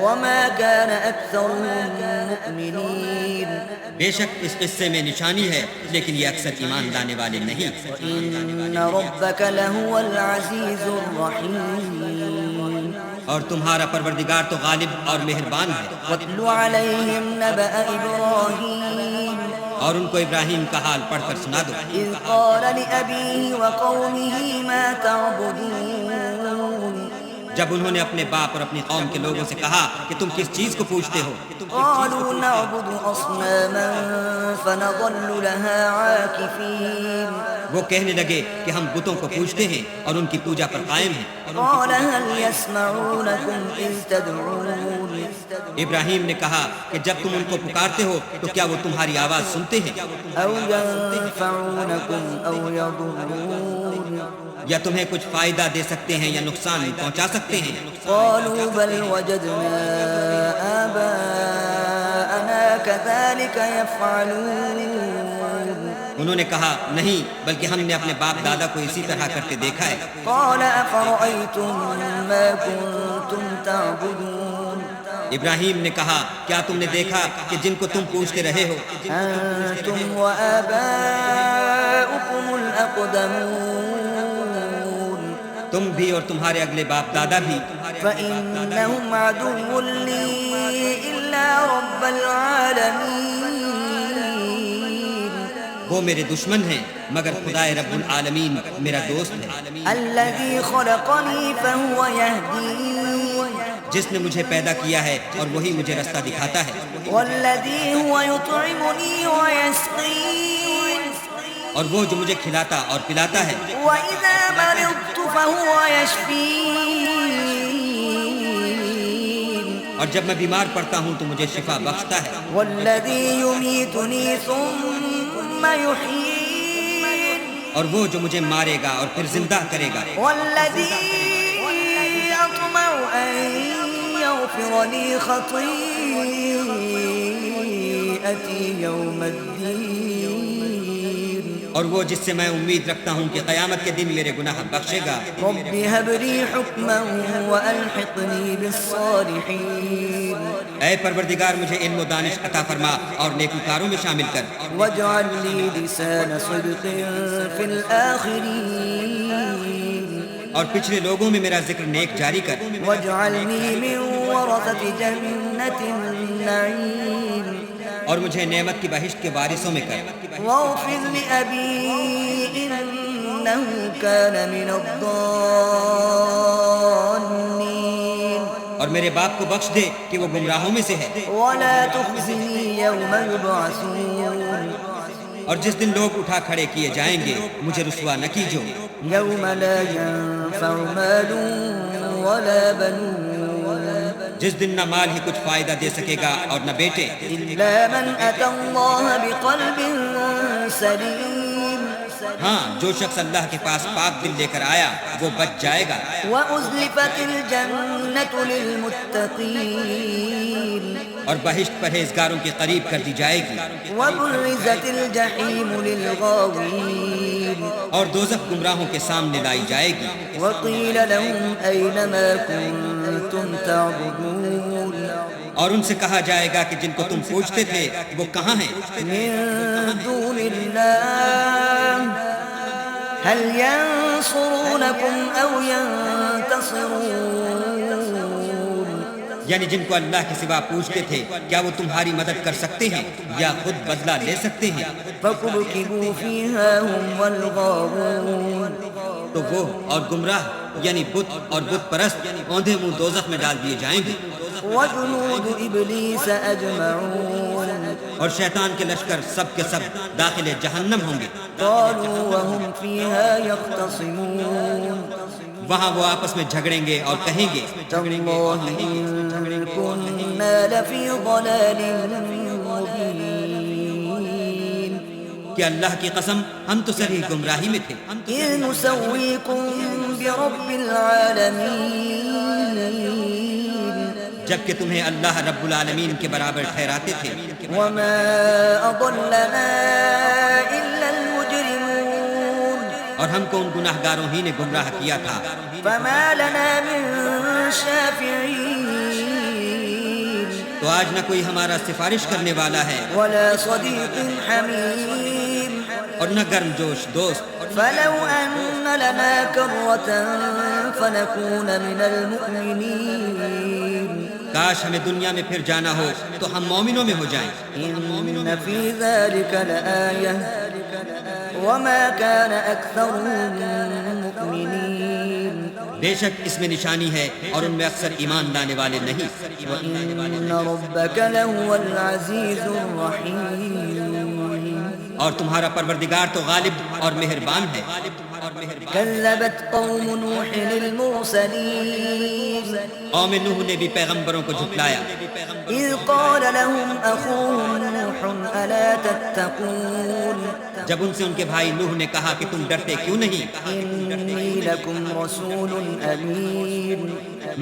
وما كان أكثرهم مؤمنين بے شک اس قصے میں نشانی ہے لیکن یہ اکثر ایمان لانے والے نہیں۔ وإن ربك لهو العزيز الرحيم اور تمہارا پروردگار تو غالب اور مہربان ہے۔ واتل عليهم نبأ إبراهيم اور ان کو ابراہیم کا حال پڑھ کر سنا دو۔ إذ قال لأبيه وقومه ما تعبدون جب انہوں نے اپنے باپ اور اپنی قوم کے لوگوں سے کہا کہ تم کس چیز کو پوجتے ہو؟ قالوا نعبد أصناما فنظل لها عاكفين وہ کہنے لگے کہ ہم بتوں کو پوجتے ہیں اور ان کی پوجا پر قائم ہیں۔ قال هل يسمعونكم إذ تدعون ابراہیم نے کہا کہ جب تم ان کو پکارتے ہو تو کیا وہ تمہاری آواز سنتے ہیں أو ينفعونكم أو يضرون یا تمہیں کچھ فائدہ دے سکتے ہیں یا نقصان پہنچا سکتے ہیں؟ قالوا بل وجدنا آباءنا كذلك يفعلون انہوں نے کہا نہیں، بلکہ ہم نے اپنے باپ دادا کو اسی طرح کرتے دیکھا ہے۔ قال أفرأيتم ما كنتم تعبدون ابراہیم نے کہا کیا تم نے دیکھا کہ جن کو تم پوجتے رہے ہو أنتم وآباؤكم الأقدمون تم بھی اور تمہارے اگلے باپ دادا بھی، فإنهم عدو لي إلا رب العالمين وہ میرے دشمن ہیں مگر خدائے رب العالمین میرا دوست ہے، الذي خلقني فهو يهدين جس نے مجھے پیدا کیا ہے اور وہی مجھے رستہ دکھاتا ہے، والذي هو يطعمني ويسقين اور وہ جو مجھے کھلاتا اور پلاتا ہے، وإذا مرضت فهو يشفين اور جب میں بیمار پڑتا ہوں تو مجھے شفا بخشتا ہے، والذي يميتني ثم يحيين اور وہ جو مجھے مارے گا اور پھر زندہ کرے گا، والذي أطمع أن يغفر لي خطيئتي يوم الدين اور وہ جس سے میں امید رکھتا ہوں کہ قیامت کے دن میرے گناہ بخشے گا۔ رب هب لي حكما وألحقني بالصالحين اے پروردگار مجھے علم و دانش عطا فرما اور نیکوکاروں میں شامل کر، واجعل لي لسان صدق في الآخرين اور پچھلے لوگوں میں میرا ذکر نیک جاری کر، واجعلني من ورثة جنة النعيم اور مجھے نعمت کی بہشت کے وارثوں میں کر، واغفر لأبي إنه كان من الضالين اور میرے باپ کو بخش دے کہ وہ گمراہوں میں سے ہے، ولا تخزني يوم يبعثون اور جس دن لوگ اٹھا کھڑے کیے جائیں گے مجھے رسوا نہ کیجو۔ يوم لا ينفع مال ولا بنون جس دن نہ مال ہی کچھ فائدہ دے سکے گا اور نہ بیٹے، إلا من أتى الله بقلب سليم ہاں جو شخص اللہ کے پاس پاک دل لے کر آیا وہ بچ جائے گا۔ وأزلفت الجنة للمتقين اور بہشت پرہیزگاروں کے قریب کر دی جائے گی، وبرزت الجحيم للغاوين اور دوزخ گمراہوں کے سامنے لائی جائے گی۔ وقيل لهم أين ما كنتم تعبدون اور ان سے کہا جائے گا کہ جن کو تم پوچھتے تھے وہ کہاں ہیں؟ من دون الله هل ينصرونكم أو ينتصرون یعنی جن کو اللہ کے سوا پوچھتے تھے کیا وہ تمہاری مدد کر سکتے ہیں یا خود بدلہ لے سکتے ہیں؟ فكبكبوا فيها هم والغاوون تو وہ اور گمراہ یعنی بت اور بت پرست اوندھے منہ دوزخ میں ڈال دیے جائیں گے، وجنود إبليس أجمعون اور شیطان کے لشکر سب کے سب داخل جہنم ہوں گے۔ قالوا وهم فيها يختصمون وہاں وہ آپس میں جھگڑیں گے اور کہیں گے تالله إن كنا لفي ضلال مبين کہ اللہ کی قسم ہم تو صریح گمراہی میں تھے، إذ نسويكم برب العالمين جبکہ تمہیں اللہ رب العالمین کے برابر ٹھہراتے تھے، وما أضلنا إلا المجرمون اور ہم کو ان گناہ گاروں ہی نے گمراہ کیا تھا۔ فما لنا من شافعين تو آج نہ کوئی ہمارا سفارش کرنے والا ہے ولا صديق حميم اور نہ گرم جوش دوست، فلو أن لنا كرة فنكون من المؤمنين کاش ہمیں دنیا میں پھر جانا ہو تو ہم مومنوں میں ہو جائیں۔ إن في ذلك لآية وما كان أكثرهم مؤمنين بے شک اس میں نشانی ہے اور ان میں اکثر ایمان لانے والے نہیں، وإن ربك لهو العزيز الرحيم اور تمہارا پروردگار تو غالب اور مہربان ہے۔ كذبت قوم نوح المرسلين قوم نوح نے بھی پیغمبروں کو جھٹلایا، إذ قال لهم أخوهم نوح ألا تتقون جب ان سے ان کے بھائی نوح نے کہا کہ تم ڈرتے کیوں نہیں، إني لكم رسول أمين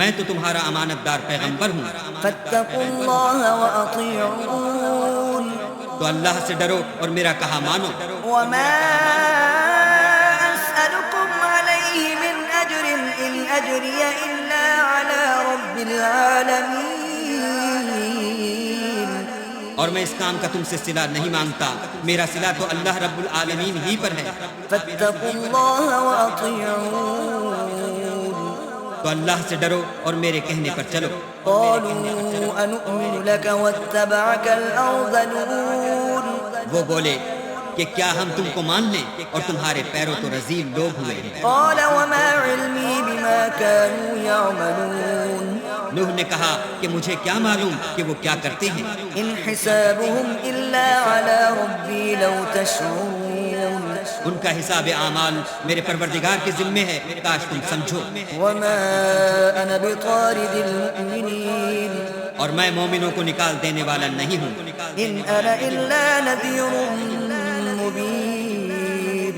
میں تو تمہارا امانت دار پیغمبر ہوں، فاتقوا الله وأطيعون تو اللہ سے ڈرو اور میرا کہا مانو۔ وما أسألكم عليه من أجر إن أجري إلا على رب العالمين اور میں اس کام کا تم سے صلہ نہیں مانگتا، میرا صلہ تو اللہ رب العالمین ہی پر ہے، فاتقوا الله وأطيعون تو اللہ سے ڈرو اور میرے کہنے پر چلو۔ قالوا أنؤمن لك واتبعك الأرذلون وہ بولے کہ کیا ہم تم کو مان لیں اور تمہارے پیروں تو رذیل لوگ ہوئے ہیں۔ قال وما علمي بما كانوا يعملون نوح نے کہا کہ مجھے کیا معلوم کہ وہ کیا کرتے ہیں، إن حسابهم إلا على ربي لو تشعرون ان کا حساب اعمال میرے پروردگار کے ذمے ہے، کاش تم سمجھو۔ وما أنا بطارد المؤمنين اور میں مومنوں کو نکال دینے والا نہیں ہوں، إن أنا إلا نذير مبين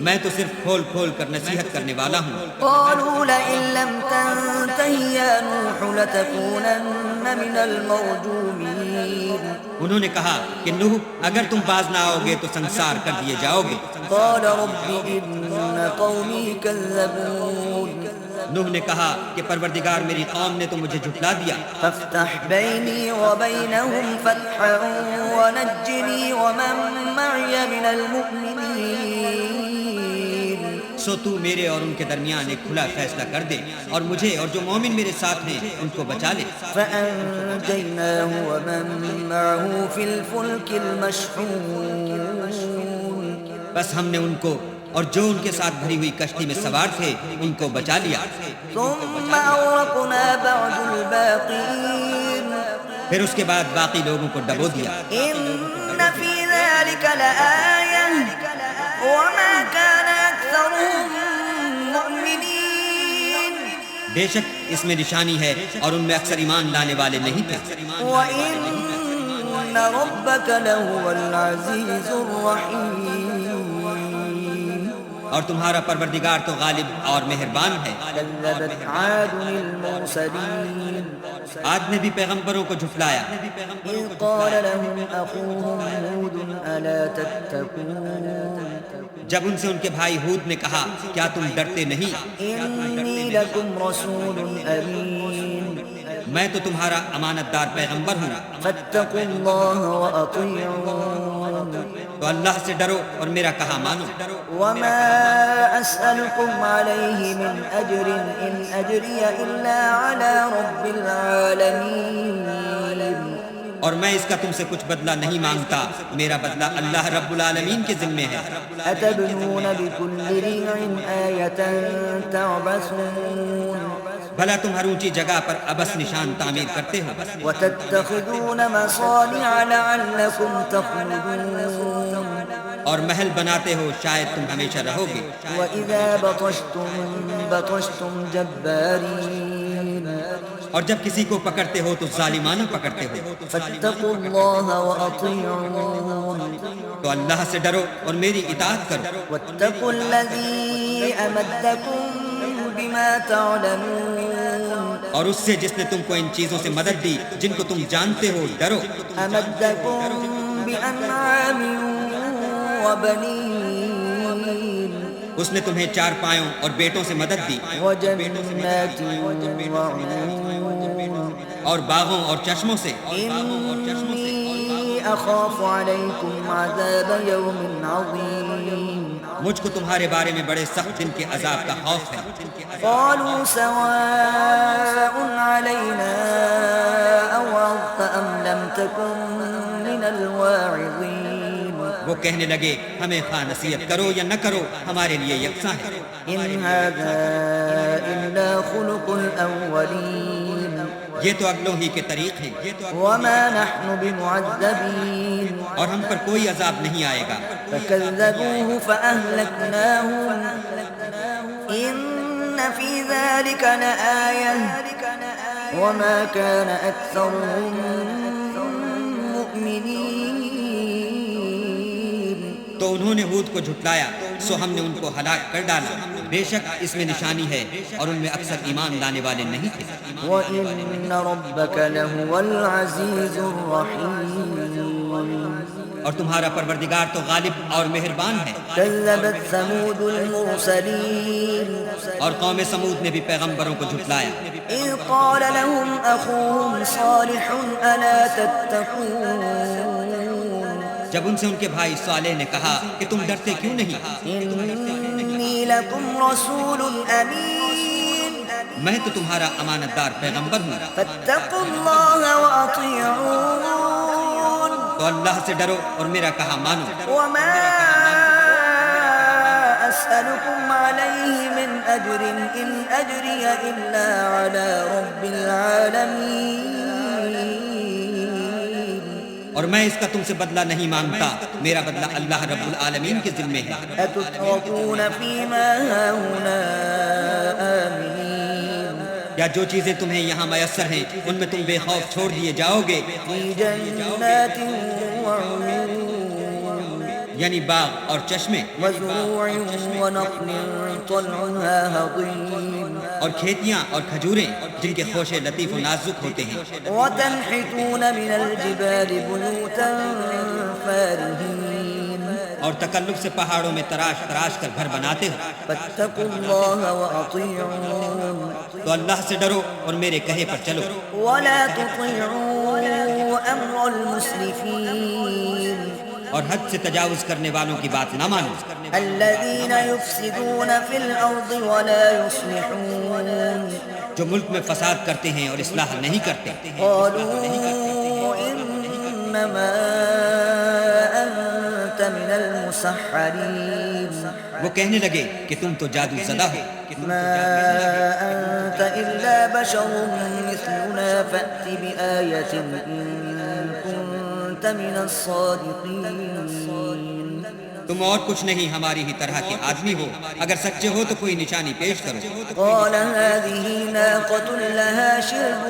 میں تو صرف کھول کھول کر نصیحت کرنے والا ہوں۔ قالوا لئن لم تنته يا نوح لتكونن من المرجومين انہوں نے کہا کہ نوح اگر تم باز نہ آؤ گے تو سنسار کر دیے جاؤ گے۔ قال رب إن قومي كذبون نوح نے کہا کہ پروردگار میری قوم نے تو مجھے جھٹلا دیا، فافتح بيني وبينهم فتحا ونجني ومن معي من المؤمنين سو تو میرے اور ان کے درمیان ایک کھلا فیصلہ کر دے اور مجھے اور جو مومن میرے ساتھ ہیں ان کو بچا لے۔ فأنجيناه ومن معه في الفلك المشحون بس ہم نے ان کو اور جو ان کے ساتھ بھری ہوئی کشتی میں سوار تھے ان کو بچا لیا، ثم أغرقنا بعد الباقين پھر اس کے بعد باقی لوگوں کو ڈبو دیا۔ إن في ذلك لآية وما كان أكثرهم بے شک اس میں نشانی ہے اور ان میں اکثر ایمان لانے والے نہیں تھے۔ وَإِنَّ رَبَّكَ لَهُوَ الْعَزِيزُ الرَّحِيمُ اور تمہارا پروردگار تو غالب اور مہربان ہے۔ كذبت عاد المرسلين عاد نے بھی پیغمبروں کو جھٹلایا۔ إذ قال لهم أخوهم هود ألا تتقون جب ان سے ان کے بھائی ہود نے کہا کیا تم ڈرتے نہیں؟ إني لكم رسول أمين میں تو تمہارا امانت دار پیغمبر ہوں، فاتقوا الله وأطيعون تو اللہ سے ڈرو اور میرا کہا مانو۔ وما أسألكم عليه من أجر إن أجري إلا على رب العالمين اور میں اس کا تم سے کچھ بدلہ نہیں مانگتا، میرا بدلہ اللہ رب العالمین کے ذمے ہے۔ أتبنون بكل ريع آية تعبثون بھلا تم ہر اونچی جگہ پر ابس نشان تعمیر کرتے ہو، وتتخذون مصانع لعلكم تخلدون اور محل بناتے ہو شاید تم ہمیشہ رہو گے۔ وإذا بطشتم بطشتم جبارين اور جب کسی کو پکڑتے ہو تو ظالمانہ پکڑتے ہو، فاتقوا الله وأطيعون تو اللہ سے ڈرو اور میری اطاعت کرو۔ واتقوا الذي أمدكم بما تعلمون اور اس سے جس نے تم کو ان چیزوں سے مدد دی جن کو تم جانتے ہو ڈرو۔ أمدكم بأنعام وبنين اس نے تمہیں چار پایوں اور بیٹوں سے مدد دی، وجنات وعيون اور باغوں اور چشموں سے۔ إني أخاف عليكم عذاب يوم عظيم مجھ کو تمہارے بارے میں بڑے سخت دن کے عذاب کا خوف ہے۔ قالوا سواء علينا أوعظت أم لم تكن من الواعظين وہ کہنے لگے ہمیں خواہ نصیحت کرو یا نہ کرو ہمارے لیے یکساں ہے۔ إن هذا إلا خلق الأولين یہ تو اگلوں ہی کے طریق ہیں، وما نحن بمعذبين اور ہم پر کوئی عذاب نہیں آئے گا۔ فكذبوه فأهلكناهم إن في ذلك لآية وما كان أكثرهم مؤمنين تو انہوں نے ہود کو جھٹلایا سو ہم نے ان کو ہلاک کر ڈالا، بے شک اس میں نشانی ہے اور ان میں اکثر ایمان لانے والے نہیں تھے۔ وَإِنَّ رَبَّكَ لَهُوَ الْعَزِيزُ الرَّحِيمُ اور تمہارا پروردگار تو غالب اور مہربان ہے۔ كذبت ثمود المرسلين اور قوم سمود نے بھی پیغمبروں کو جھٹلایا، إذ قال لهم أخوهم صالح ألا تتقون جب ان سے ان کے بھائی صالح نے کہا کہ تم ڈرتے کیوں نہیں؟ إني لكم رسول أمين میں تو تمہارا امانت دار پیغمبر ہوں، فاتقوا الله وأطيعون تو اللہ سے ڈرو اور میرا کہا مانو۔ وما أسألكم عليه من أجر إن أجري إلا على رب العالمين اور میں اس کا تم سے بدلہ نہیں مانگتا، میرا بدلہ اللہ رب العالمین کے ذمے ہے۔ أتتركون فيما هاهنا آمنين یا جو چیزیں تمہیں یہاں میسر ہیں ان میں تم بے خوف چھوڑ دیے جاؤ گے، في جنات وعيون یعنی باغ اور چشمے، وزروع ونخل طلعها هضيم اور کھیتیاں اور کھجوریں جن کے خوشے لطیف و نازک ہوتے ہیں، وتنحتون من الجبال بيوتا فارهين اور تکلف سے پہاڑوں میں تراش تراش کر گھر بناتے ہو، فاتقوا الله وأطيعون تو اللہ سے ڈرو اور میرے کہے پر چلو، ولا تطيعوا أمر المسرفين اور حد سے تجاوز کرنے والوں کی بات نہ مانو، الذين يفسدون في الأرض ولا يصلحون جو ملک میں فساد کرتے ہیں اور اصلاح نہیں کرتے۔ قالوا إنما أنت من المسحرين وہ کہنے لگے کہ تم تو جادو زدہ ہو، ما أنت إلا بشر مثلنا فأت بآية إن كنت من الصادقين تم اور کچھ نہیں ہماری ہی طرح کے آدمی ہو، اگر سچے ہو تو کوئی نشانی پیش کرو۔ قال هذه ناقة لها شرب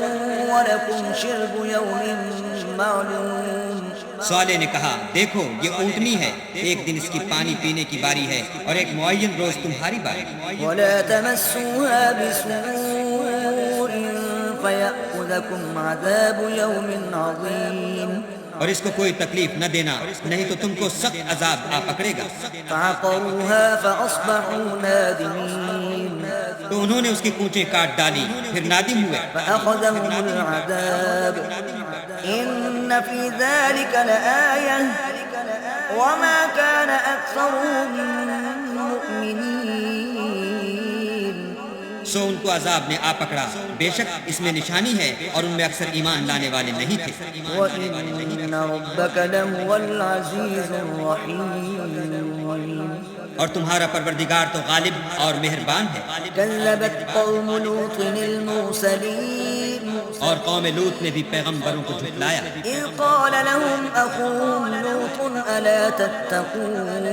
ولكم شرب يوم معلوم صالح نے کہا دیکھو یہ اونٹنی ہے، ایک دن اس کی پانی پینے کی باری ہے اور ایک معین روز تمہاری باری۔ ولا تمسوها بسوء فيأخذكم عذاب يوم عظيم اور اس کو کوئی تکلیف نہ دینا، نہیں تو تم کو سخت عذاب آ پکڑے گا۔ فعقروها فأصبحوا نادمين تو انہوں نے اس کی پونچیں کاٹ ڈالی، پھر نادم ہوئے۔ فأخذهم العذاب إن في ذلك لآية وما كان أكثرهم مؤمنين سو ان کو عذاب نے آ پکڑا، بے شک اس میں نشانی ہے اور ان میں اکثر ایمان لانے والے نہیں تھے۔ وَإِنَّ رَبَّكَ لَهُوَ الْعَزِيزُ الرَّحِيمُ اور تمہارا پروردگار تو غالب اور مہربان ہے۔ كذبت قوم لوط المرسلين اور قوم لوط نے بھی پیغمبروں کو جھٹلایا۔ إذ قال لهم أخوهم لوط ألا تتقون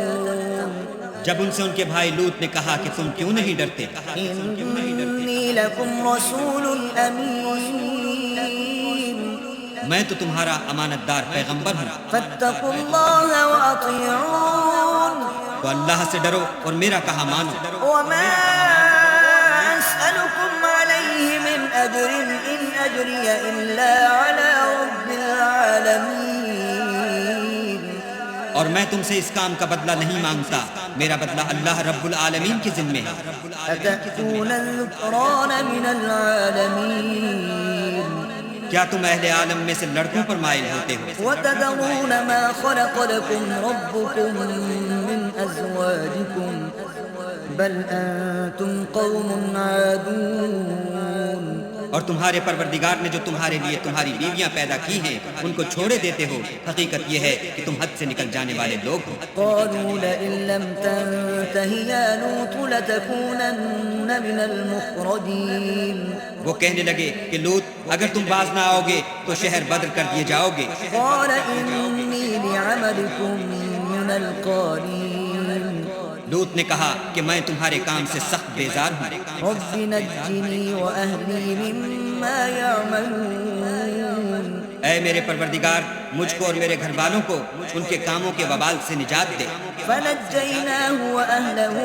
جب ان سے ان کے بھائی لوط نے کہا کہ تم کیوں نہیں ڈرتے؟ إني لكم رسول أمين میں تو تمہارا امانت دار پیغمبر ہوں، فاتقوا الله وأطيعون تو اللہ سے ڈرو اور میرا کہا مانو۔ وما أسألكم عليه من أجر إن أجري إلا على رب العالمين اور میں تم سے اس کام کا بدلہ نہیں مانگتا، میرا بدلہ اللہ رب العالمین کے ذمہ ہے۔ أتأتون الذكران من العالمين کیا تم اہل عالم میں سے لڑکوں پر مائل ہوتے ہو؟ وتذرون ما خلق لكم ربكم من أزواجكم بل أنتم قوم عادون اور تمہارے پروردگار نے جو تمہارے لیے تمہاری بیویاں پیدا کی ہیں ان کو چھوڑے دیتے ہو، حقیقت یہ ہے کہ تم حد سے نکل جانے والے لوگ ہو۔ قالوا لئن لم تنته يا لوط لتكونن من المخرجين وہ کہنے لگے کہ لوط اگر تم باز نہ آؤ گے تو شہر بدر کر دیے جاؤ گے۔ قال إني لعملكم من القالين لوط نے کہا کہ میں تمہارے کام سے سخت بیزار ہوں۔ رب نجني وأهلي مما يعملون اے میرے پروردگار مجھ کو اور میرے گھر والوں کو ان کے کاموں کے وبال سے نجات دے۔ فنجيناه وأهله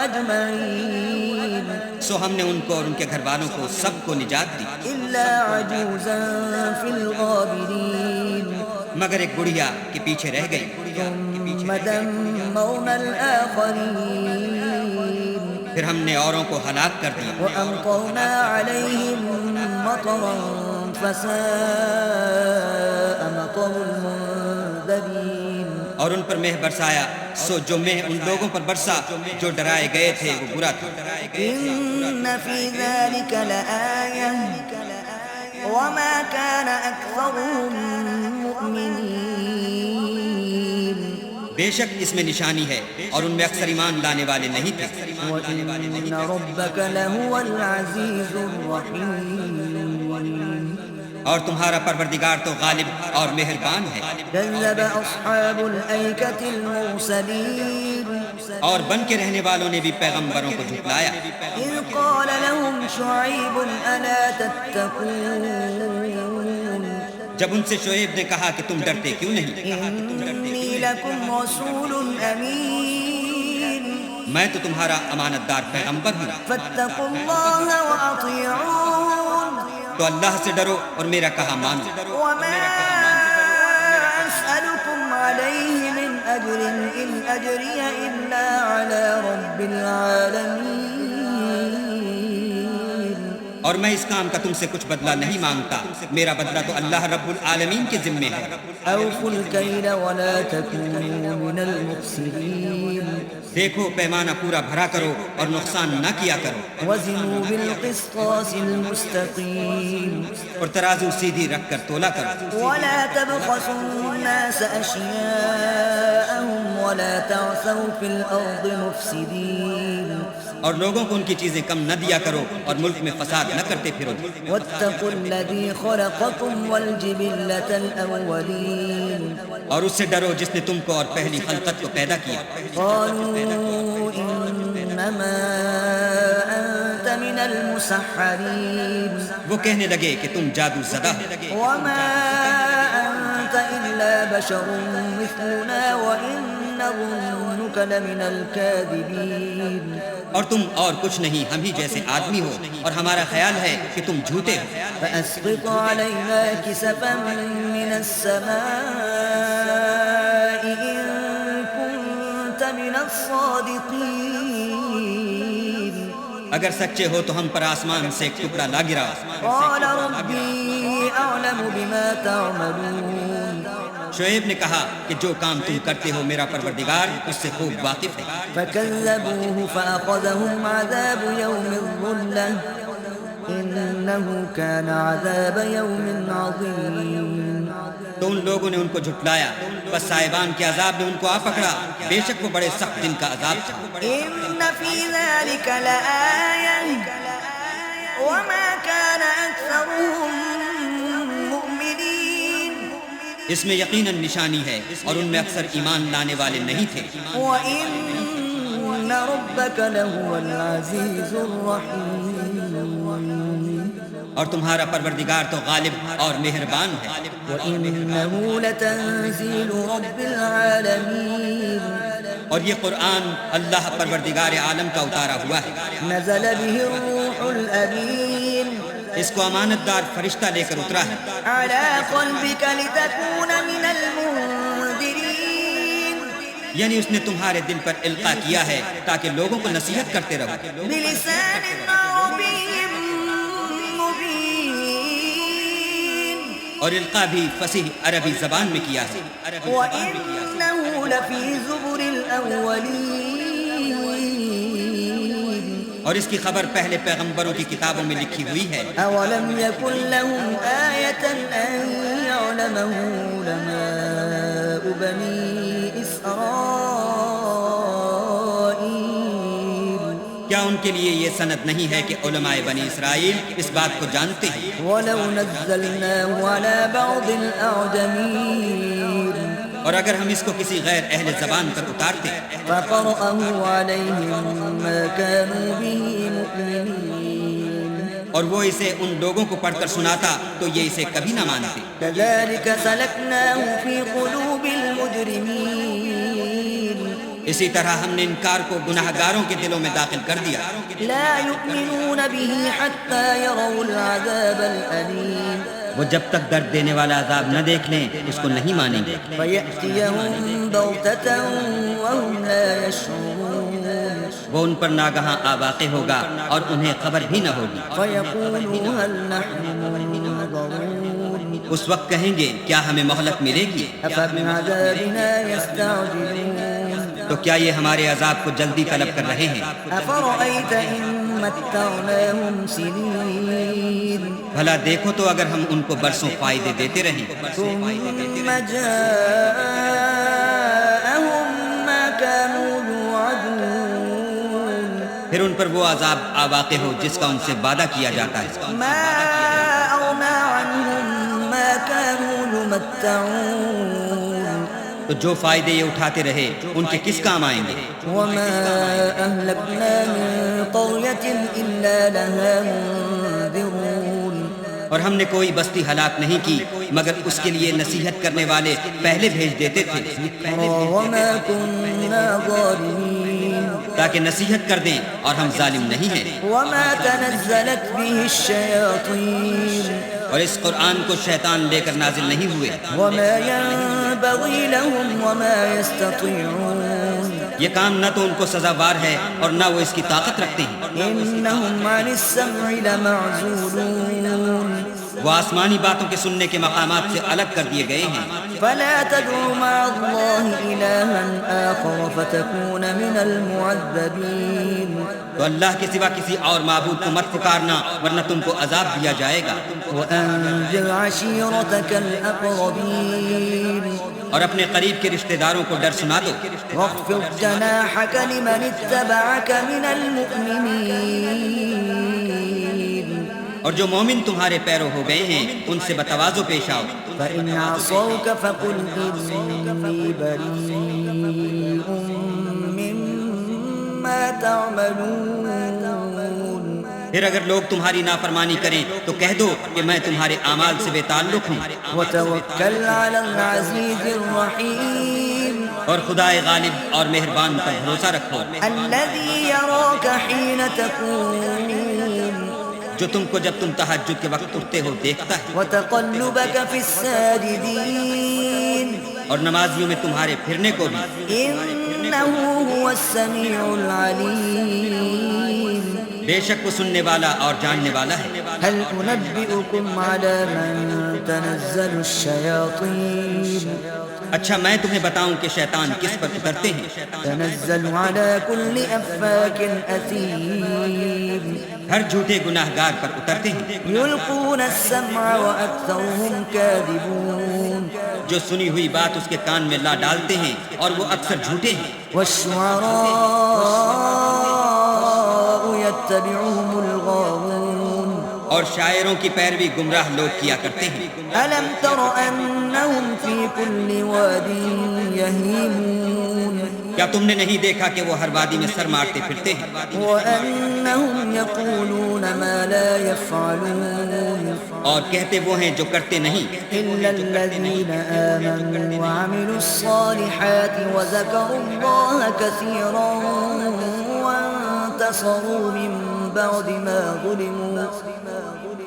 أجمعين سو ہم نے ان کو اور ان کے گھر والوں کو سب کو نجات دی، إلا عجوزا في الغابرين مگر ایک بڑھیا کے پیچھے رہ گئی۔ ثم دمرنا الآخرين پھر ہم نے اوروں کو ہلاک کر دیا، وأمطرنا عليهم مطرا فساء مطر المنذرين اور ان پر مہ برسایا، سو جو مہ ان لوگوں پر برسا جو ڈرائے گئے تھے وہ برا تھا۔ إن في ذلك لآية وما كان أكثرهم مؤمنين بے شک اس میں نشانی ہے اور ان میں اکثر ایمان لانے والے نہیں تھے۔ وإن ربك لهو العزيز الرحيم اور تمہارا پروردگار تو غالب اور مہربان ہے۔ كذب أصحاب الأيكة المرسلين اور بن کے رہنے والوں نے بھی پیغمبروں کو جھٹلایا۔ إذ قال لهم شعيب ألا تتقون جب ان سے شعیب نے کہا کہ تم ڈرتے کیوں نہیں؟ إني لكم رسول أمين میں تو تمہارا امانت دار پیغمبر ہوں، فاتقوا الله وأطيعون تو اللہ سے ڈرو اور میرا کہا مانو۔ وما أسألكم عليه من أجر إن أجري إلا على رب العالمين اور میں اس کام کا تم سے کچھ بدلہ نہیں مانگتا، میرا بدلہ تو اللہ رب العالمین کے ذمے ہے۔ أوفوا الكيل ولا تكونوا من المخسرين دیکھو پیمانہ پورا بھرا کرو اور نقصان نہ کیا کرو، وزنوا بالقسطاس المستقيم اور ترازو سیدھی رکھ کر تولا کرو، ولا تبخسوا الناس أشياءهم ولا تعثوا في الأرض مفسدين اور لوگوں کو ان کی چیزیں کم نہ دیا کرو اور ملک میں فساد نہ کرتے پھرو واتقوا الذي خلقكم والجبلة الأولين اور اس سے ڈرو جس نے تم کو اور پہلی خلقت کو پیدا کیا قالوا إنما أنت من المسحرين وہ کہنے لگے کہ تم جادو زدہ ہو وما أنت إلا بشر مثلنا وإن نظنك لمن الكاذبين اور تم اور کچھ نہیں ہم ہی جیسے آدمی ہو اور ہمارا خیال ہے کہ تم جھوٹے ہو فأسقط علينا كسفا من السماء إن كنت من الصادقين اگر سچے ہو تو ہم پر آسمان سے ایک ٹکڑا لا گرا قال ربي أعلم بما تعملون شعیب نے کہا کہ جو کام تم کرتے ہو میرا پروردگار اس سے خوب واقف ہے فكذبوه فأخذهم عذاب يوم الظلة إنه كان عذاب يوم عظيم تو ان لوگوں نے ان کو جھٹلایا بس صاحبان کے عذاب نے ان کو آ پکڑا بے شک وہ بڑے سخت دن کا عذاب تھا إن في ذلك لآية وما كان أكثرهم مؤمنين اس میں یقیناً نشانی ہے اور ان میں اکثر ایمان لانے والے نہیں تھے وإن ربك لهو العزيز الرحيم اور تمہارا پروردگار تو غالب اور مہربان ہے وإنه لتنزيل رب العالمين اور یہ قرآن اللہ پروردگار عالم کا اتارا ہوا ہے نزل به الروح الأمين اس کو امانت دار فرشتہ لے کر اترا ہے على قلبك لتكون من المنذرين یعنی اس نے تمہارے دل پر القاء کیا ہے تاکہ لوگوں کو نصیحت کرتے رہو بلسان عربي مبين اور القاء بھی فصیح عربی زبان میں کیا ہے وإنه لفي زبر الأولين اور اس کی خبر پہلے پیغمبروں کی کتابوں میں لکھی ہوئی ہے أولم يكن لهم آية أن يعلمه علماء بني إسرائيل کیا ان کے لیے یہ سند نہیں ہے کہ علماء بنی اسرائیل اس بات کو جانتے ہیں ولو نزلناه على بعض الأعجمين اور اگر ہم اس کو کسی غیر اہل زبان پر اتارتے فقرأه عليهم ما كانوا به مؤمنين اور وہ اسے ان لوگوں کو پڑھ کر سناتا تو یہ اسے کبھی نہ مانتے كذلك سلكناه في قلوب المجرمين اسی طرح ہم نے انکار کو گناہ گاروں کے دلوں میں داخل کر دیا لا يؤمنون به حتى يروا العذاب الأليم وہ جب تک درد دینے والا عذاب نہ دیکھ لیں اس کو نہیں مانیں گے فيأتيهم بغتة وهم لا يشعرون وہ ان پر ناگہاں آ واقع ہوگا اور انہیں خبر بھی نہ ہوگی فيقولوا هل نحن منظرون اس وقت کہیں گے کیا ہمیں مہلت ملے گی أفبعذابنا يستعجلون تو کیا یہ ہمارے عذاب کو جلدی طلب کر رہے ہیں أفرأيت إن متعناهم سنين بھلا دیکھو تو اگر ہم ان کو برسوں فائدے دیتے رہیں ثم جاءهم ما كانوا يوعدون پھر ان پر وہ عذاب آ واقع ہو جس کا ان سے وعدہ کیا جاتا ہے ما أغنى عنهم ما كانوا يمتعون تو جو فائدے یہ اٹھاتے رہے ان کے کس کام آئیں گے وما أهلكنا من قرية إلا لها منذرون اور ہم نے کوئی بستی ہلاک نہیں کی مگر اس کے لیے نصیحت کرنے والے پہلے بھیج دیتے تھے وما كنا ظالمين تاکہ نصیحت کر دیں اور ہم ظالم نہیں ہیں وما تنزلت به الشياطين اور اس قرآن کو شیطان لے کر نازل نہیں ہوئے وما ينبغي لهم وما يستطيعون یہ کام نہ تو ان کو سزاوار ہے اور نہ وہ اس کی طاقت رکھتے ہیں إنهم عن السمع لمعزولون وہ آسمانی باتوں کے سننے کے مقامات سے الگ کر دیے گئے ہیں فلا تدع مع الله إلها آخر فتكون من المعذبين تو اللہ کے سوا کسی اور معبود کو مت پکارنا ورنہ تم کو عذاب دیا جائے گا وأنذر عشيرتك الأقربين اور اپنے قریب کے رشتہ داروں کو ڈر سنا دو واخفض جناحك لمن اتبعك من المؤمنين اور جو مومن تمہارے پیرو ہو گئے ہیں ان سے بتواضع پیش آؤ فإن عصوك فقل إني بريء مما تعملون پھر اگر لوگ تمہاری نافرمانی کریں تو کہہ دو کہ میں تمہارے اعمال سے بے تعلق ہوں وتوکل علی العزیز الرحیم اور خدائے غالب اور مہربان پر بھروسہ رکھو الذی یراک حین تقوم جو تم کو جب تم تہجد کے وقت اٹھتے ہو دیکھتا ہے وتقلبک فی الساجدین اور نمازیوں میں تمہارے پھرنے کو بھی انہ هو السمیع العلیم بے شک وہ سننے والا اور جاننے والا ہے هل انبئکم علی من تنزل الشیاطین اچھا میں تمہیں بتاؤں کہ شیطان کس پر اترتے ہیں تنزل علی کل افاک اثیم ہر جھوٹے گناہگار پر اترتے ہیں یلقون السمع واکثرهم کاذبون جو سنی ہوئی بات اس کے کان میں لا ڈالتے ہیں اور وہ اکثر جھوٹے ہیں والشعراء يتبعهم الغاوون اور شاعروں کی پیروی گمراہ لوگ کیا کرتے ہیں ألم تر أنهم في كل واد يهيمون کیا تم نے نہیں دیکھا کہ وہ ہر وادی میں سر مارتے پھرتے ہیں وأنهم يقولون ما لا يفعلون اور کہتے وہ ہیں جو کرتے نہیں إلا الذين آمنوا وعملوا الصالحات وذكروا الله كثيرا وانتصروا من بعد ما ظلموا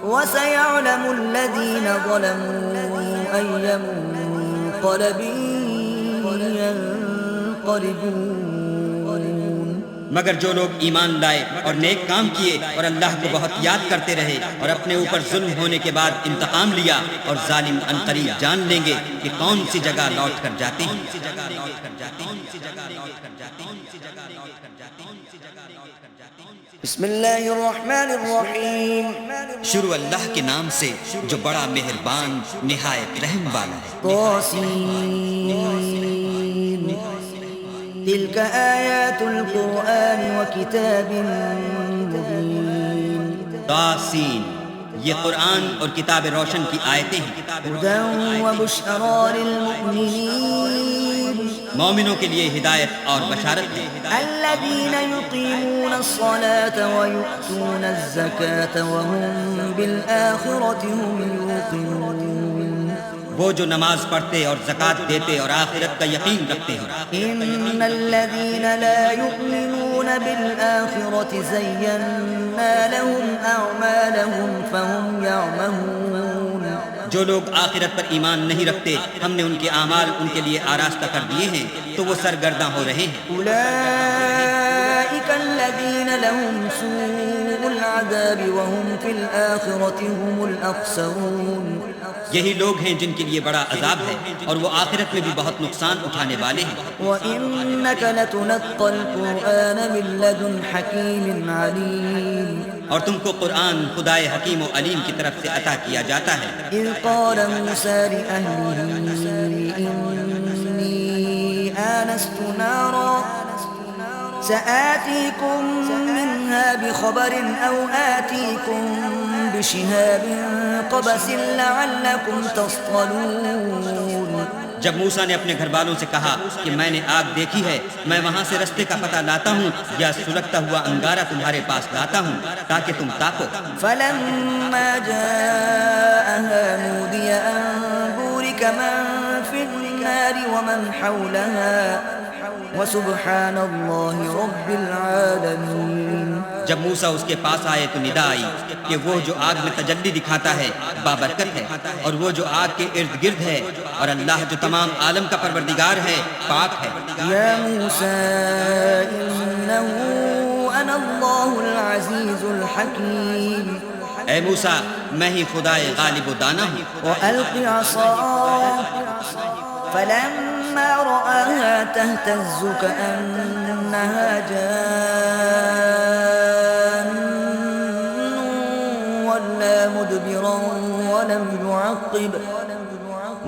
وسيعلم الذين ظلموا أي منقلب ينقلبون مگر جو لوگ ایمان لائے اور نیک کام کیے اور اللہ کو بہت یاد کرتے رہے اور اپنے اوپر ظلم ہونے کے بعد انتقام لیا اور ظالم عنقریب جان لیں گے کہ کون سی جگہ لوٹ کر جاتے ہیں بسم اللہ الرحمن الرحیم شروع اللہ کے نام سے جو بڑا مہربان نہایت رحم والا ہے طاسین تلك آیات القرآن وکتاب مبین طاسین یہ قرآن اور کتاب روشن کی آیتیں ہیں ہدی وبشری للمؤمنین مومنوں کے لیے ہدایت اور بشارت ہے الذين يقيمون الصلاة ويؤتون الزكاة وهم بالآخرة هم يوقنون وہ جو نماز پڑھتے اور زکوٰۃ دیتے اور آخرت کا یقین رکھتے ہیں إن الذين لا يؤمنون بالآخرة زينا لهم أعمالهم فهم يعمهون جو لوگ آخرت پر ایمان نہیں رکھتے ہم نے ان کے اعمال ان کے لیے آراستہ کر دیے ہیں تو وہ سرگرداں ہو رہے ہیں أولئك الذين لهم سوء العذاب وهم في الآخرة هم الأخسرون یہی لوگ ہیں جن کے لیے بڑا عذاب ہے اور وہ آخرت میں بھی بہت نقصان اٹھانے والے ہیں وَإِنَّكَ لَتُلَقَّى الْقُرْآنَ مِن لَّدُنْ حَكِيمٍ عَلِيمٍ اور تم کو قرآن خدائے حکیم و علیم کی طرف سے عطا کیا جاتا ہے إِذْ قَالَ مُوسَى لِأَهْلِهِ إِنِّي آنَسْتُ نَارًا سآتيكم منها بخبر أو آتيكم بشهاب قبس لعلكم تصطلون جب موسیٰ نے اپنے گھر والوں سے کہا کہ میں نے آگ دیکھی ہے میں وہاں سے رستے کا پتہ لاتا ہوں یا سلگتا ہوا انگارہ تمہارے پاس لاتا ہوں تاکہ تم تاکو فلما جاءها نودي أن بورك من في النار ومن حولها وسبحان اللہ رب العالمین جب موسیٰ اس کے پاس آئے تو ندا آئی کہ وہ جو آگ میں تجلی دکھاتا ہے بابرکت ہے اور وہ جو آگ کے ارد گرد ہے اور اللہ جو تمام عالم کا پروردگار ہے پاک ہے یا موسیٰ انہو انا اللہ العزیز الحکیم اے موسیٰ میں ہی خدائے غالب و دانا ہوں وَأَلْقِ عَصَاكَ فَلَمَّا رَآهَا تَهْتَزُّ كَأَنَّهَا جَانٌّ وَلَّىٰ مُدْبِرًا وَلَمْ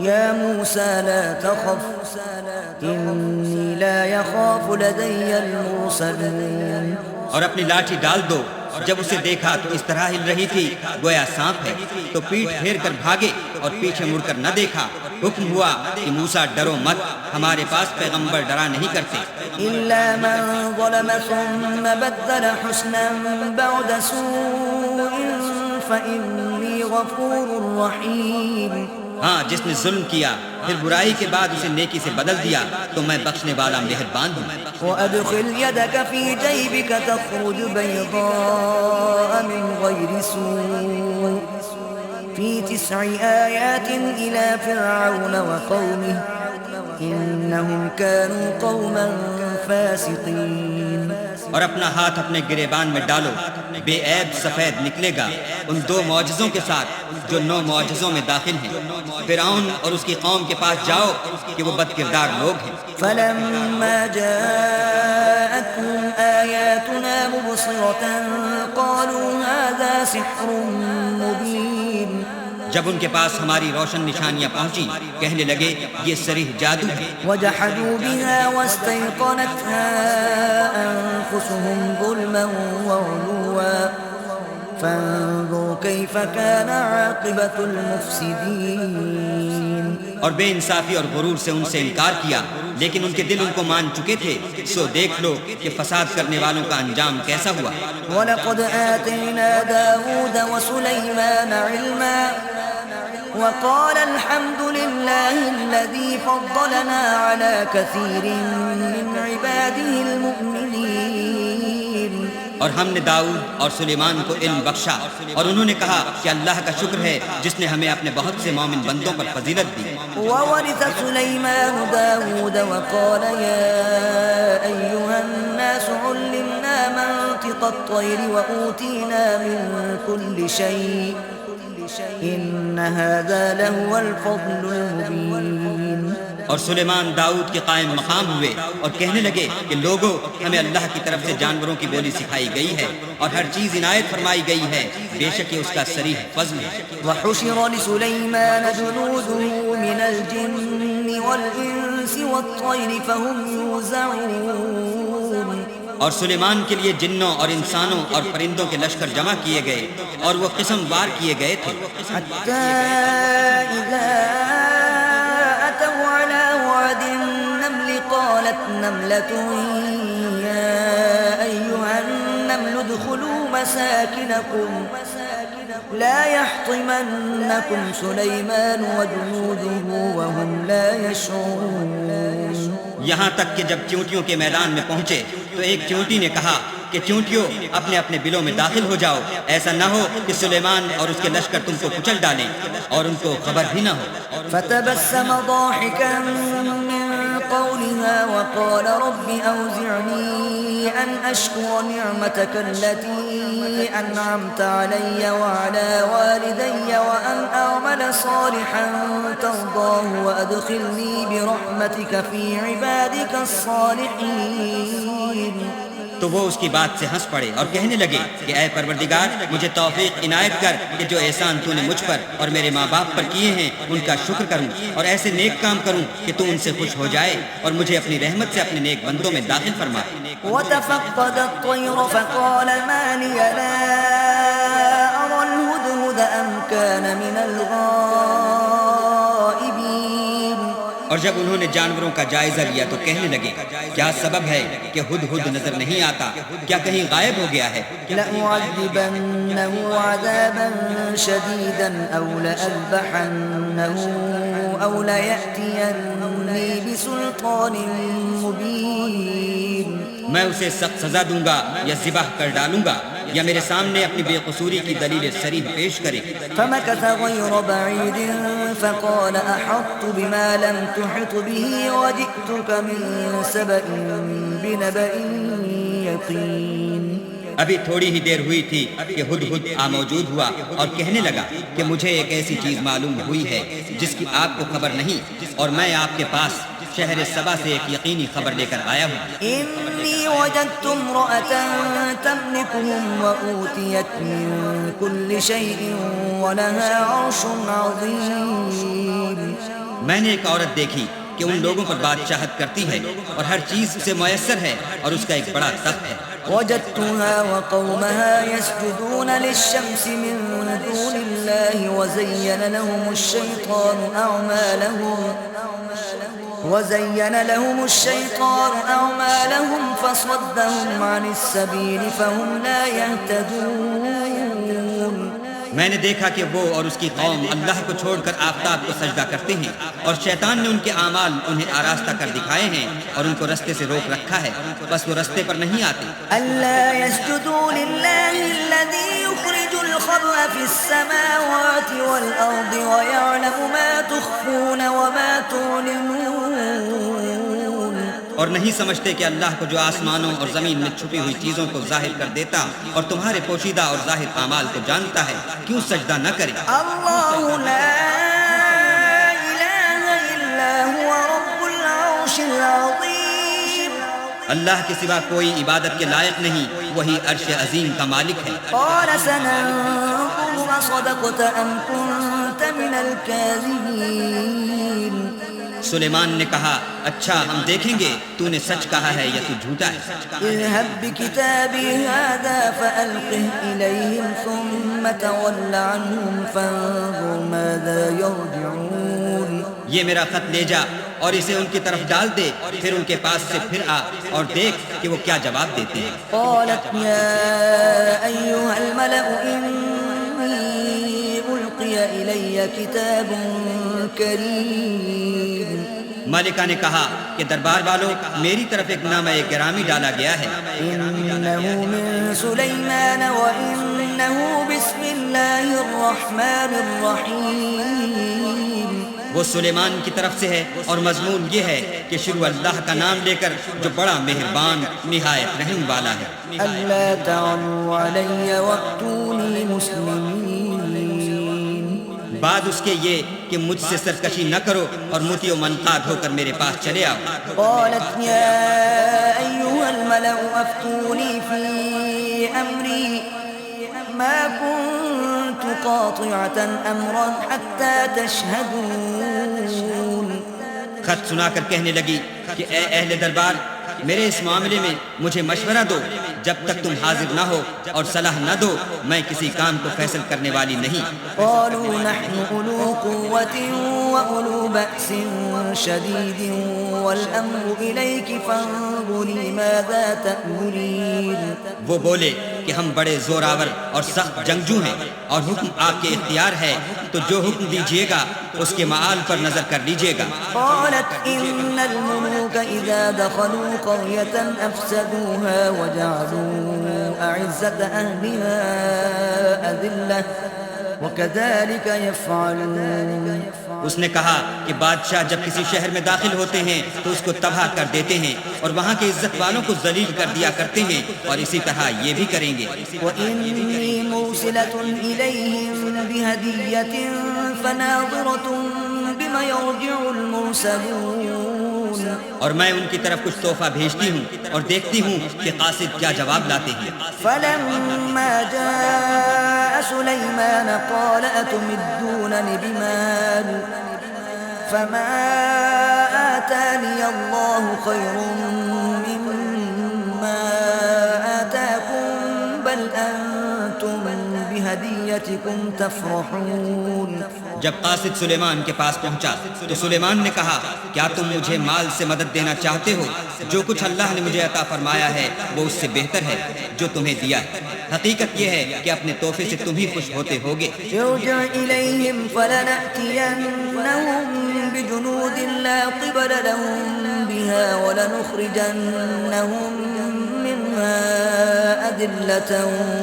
يا موسى لا تخف إني لا يخاف لدي المرسلون. اور اپنی لاٹھی ڈال دو. جب اسے دیکھا تو اس طرح ہل رہی تھی گویا سانپ ہے، تو پیٹھ پھیر کر بھاگے اور پیچھے مڑ کر نہ دیکھا. حکم ہوا کہ موسیٰ ڈرو مت، ہمارے پاس پیغمبر ڈرا نہیں کرتے. إلا من ظلم ثم بدل حسنا بعد سوء فإني غفور رحيم. ہاں، جس نے ظلم کیا پھر برائی کے بعد اسے نیکی سے بدل دیا تو میں بخشنے والا مہربان ہوں. وأدخل يدك في جيبك تخرج بيضاء من غير سوء في 9 آيات إلى فرعون وقومه إنهم كانوا قوما فاسقين. اور اپنا ہاتھ اپنے گریبان میں ڈالو، بے عیب سفید نکلے گا ان 2 معجزوں کے ساتھ جو 9 معجزوں میں داخل ہیں. فرعون اور اس کی قوم کے پاس جاؤ کہ وہ بد کردار لوگ ہیں. فلما جاءتهم آياتنا مبصرة قالوا هذا سحر مبين. جب ان کے پاس ہماری روشن نشانیاں پہنچی کہنے لگے یہ صریح جادو ہے. وجحدوا بها واستيقنتها أنفسهم ظلما وعلوا فانظر كيف كان عاقبة المفسدين. اور بے انصافی اور غرور سے ان سے انکار کیا، لیکن ان کے دل ان کو مان چکے تھے، سو دیکھ لو کہ فساد کرنے والوں کا انجام کیسا ہوا. وَلَقَدْ آتَيْنَا دَاوُودَ وَسُلَيْمَانَ عِلْمًا وَقَالَ الْحَمْدُ لِلَّهِ الَّذِي فَضَّلَنَا عَلَى كَثِيرٍ مِّنْ عِبَادِهِ الْمُؤْمِنِينَ. اور ہم نے داؤد اور سلیمان کو علم بخشا اور انہوں نے کہا کہ اللہ کا شکر ہے جس نے ہمیں اپنے بہت سے مومن بندوں پر فضیلت دی. وَوَرِثَ سُلَيْمَانُ دَاوُودَ وَقَالَ يَا أَيُّهَا النَّاسُ عُلِّمْنَا مَنطِقَ الطَّيْرِ وَأُوتِينَا مِن كُلِّ شَيْءٍ إِنَّ هَذَا لَهُوَ الْفَضْلُ الْمُبِينُ. اور سلیمان داؤد کے قائم مقام ہوئے اور کہنے لگے کہ لوگوں، ہمیں اللہ کی طرف سے جانوروں کی بولی سکھائی گئی ہے اور ہر چیز عنایت فرمائی گئی ہے، بے شک یہ اس کا صریح فضل ہے. وحشر لسليمان جنوده من الجن والإنس والطير فهم يوزعون. اور سلیمان کے لیے جنوں اور انسانوں اور پرندوں کے لشکر جمع کیے گئے اور وہ قسم وار کیے گئے تھے. حتى إذا أتوا على وعد النمل قالت نملة يا أيها النمل ادخلوا مساكنكم لا يحطمنكم سليمان وجنوده وهم لا يشعرون. یہاں تک کہ جب چیونٹیوں کے میدان میں پہنچے تو ایک چیونٹی نے کہا کہ چیونٹیوں اپنے اپنے بلوں میں داخل ہو جاؤ، ایسا نہ ہو کہ سلیمان اور اس کے لشکر تم کو کچل ڈالیں اور ان کو خبر بھی نہ ہو. فتبسم ضاحكا من قولها وقال رب أوزعني أن أشكر نعمتك التي أنعمت علي وعلى والدي وأن أعمل صالحا ترضاه وأدخلني برحمتك في عبادك الصالحين. تو وہ اس کی بات سے ہنس پڑے اور کہنے لگے کہ اے پروردگار، مجھے توفیق عنایت کر کہ جو احسان تو نے مجھ پر اور میرے ماں باپ پر کیے ہیں ان کا شکر کروں اور ایسے نیک کام کروں کہ تو ان سے خوش ہو جائے اور مجھے اپنی رحمت سے اپنے نیک بندوں میں داخل فرما. وتفقد الطير فقال ما لي لا أرى الهدهد أم كان من الغائبين. اور جب انہوں نے جانوروں کا جائزہ لیا تو کہنے لگے کیا سبب ہے کہ ہدہد نظر نہیں آتا، کیا کہیں غائب ہو گیا ہے؟ لأعذبنه عذابا شديدا أو لأذبحنه أو ليأتيني بسلطان مبين. میں اسے سخت سزا دوں گا یا ذبح کر ڈالوں گا یا میرے سامنے اپنی بے قصوری کی دلیل صریح پیش کرے. فمكث غير بعيد فقال أحطت بما لم تحط به وجئتك من سبأ بنبأ يقين. ابھی تھوڑی ہی دیر ہوئی تھی کہ ہدہد موجود ہوا اور کہنے لگا کہ مجھے ایک ایسی چیز معلوم ہوئی ہے جس کی آپ کو خبر نہیں، اور میں آپ کے پاس شہر سبا سے ایک یقینی خبر لے کر آیا ہوں. إني وجدت امرأة تملكهم وأوتيت من كل شيء ولها عرش عظيم. میں نے ایک عورت دیکھی کہ ان لوگوں پر بادشاہت کرتی ہے اور ہر چیز اسے میسر ہے اور اس کا ایک بڑا تخت ہے. وجدتها وقومها يسجدون للشمس من دون الله وزين لهم الشيطان أعمالهم فصدهم عن السبيل فهم لا يهتدون. میں نے دیکھا کہ وہ اور اس کی قوم اللہ کو چھوڑ کر آفتاب کو سجدہ کرتے ہیں اور شیطان نے ان کے اعمال انہیں آراستہ کر دکھائے ہیں اور ان کو رستے سے روک رکھا ہے، بس وہ رستے پر نہیں آتے. ألا يسجدوا لله الذي يخرج الخبأ في السماوات والأرض ويعلم ما تخفون وما تعلنون. اور نہیں سمجھتے کہ اللہ کو جو آسمانوں اور زمین میں چھپی ہوئی چیزوں کو ظاہر کر دیتا اور تمہارے پوشیدہ اور ظاہر اعمال کو جانتا ہے، کیوں سجدہ نہ کرے؟ اللہ لا الہ الا هو رب العرش العظیم. اللہ کے سوا کوئی عبادت کے لائق نہیں، وہی عرش عظیم کا مالک ہے. قال سننظر صدقت ام كنت من الكاذبین. سلیمان نے کہا اچھا ہم دیکھیں گے تو نے سچ کہا ہے یا تو جھوٹا ہے. اذهب بكتابي هذا فألقه إليهم ثم تول عنهم فانظر ماذا يرجعون. یہ میرا خط لے جا اور اسے ان کی طرف ڈال دے، پھر ان کے پاس سے پھر آ اور دیکھ کہ وہ کیا جواب دیتے ہیں. قالت يا أيها الملأ إني ألقي إلي كتاب کریم. ملکہ نے کہا کہ دربار والوں میری طرف ایک نامہ گرامی ڈالا گیا ہے. انه من سلیمان وانه بسم اللہ الرحمن الرحیم. وہ سلیمان کی طرف سے ہے اور مضمون یہ ہے کہ شروع اللہ کا نام لے کر جو بڑا مہربان نہایت رحم والا ہے. الا تعلوا علی واتونی مسلمین. بعد اس کے یہ کہ مجھ سے سرکشی نہ کرو اور مطیع و منقاد ہو کر میرے پاس چلے آؤ. قالت يا أيها الملأ أفتوني في أمري ما كنت قاطعة أمرا حتى تشهدون. خط سنا کر کہنے لگی کہ اے اہل دربار میرے اس معاملے میں مجھے مشورہ دو، جب تک تم حاضر نہ ہو اور صلاح نہ دو میں کسی کام کو فیصل کرنے والی نہیں. قالوا نحن أولو قوة وأولو بأس شديد والأمر إليك فانظري ماذا تأمرين. وہ بولے کہ ہم بڑے زوراور اور سخت جنگجو ہیں اور حکم آپ کے اختیار ہے، تو جو حکم دیجیے گا اس کے معال پر نظر کر لیجیے گا. قالت إن الملوك إذا دخلوا قرية أفسدوها وجعلوا أعزة أهلها أذلة وكذلك يفعلون. اس نے کہا کہ بادشاہ جب کسی شہر میں داخل ہوتے ہیں تو اس کو تباہ کر دیتے ہیں اور وہاں کے عزت والوں کو ذلیل کر دیا کرتے ہیں، اور اسی طرح یہ بھی کریں گے. وإني مرسلة إليهم بهدية فناظرة بما يرجع المرسلون. اور میں ان کی طرف کچھ تحفہ بھیجتی ہوں اور دیکھتی ہوں کہ قاصد کیا جواب لاتے ہیں. فلما جاء سليمان قال أتمدونني بمال فما آتاني الله خير مما آتاكم بل أنتم بهديتكم تفرحون. جب قاصد سلیمان کے پاس پہنچا تو سلیمان نے کہا کیا تم مجھے مال سے مدد دینا چاہتے ہو؟ جو کچھ اللہ نے مجھے عطا فرمایا ہے وہ اس سے بہتر ہے جو تمہیں دیا ہے. حقیقت یہ ہے کہ اپنے تحفے سے تم ہی خوش ہوتے ہوگے. ارجع إليهم فلنأتينهم بجنود لا قبل لهم بها ولنخرجنهم منها أذلة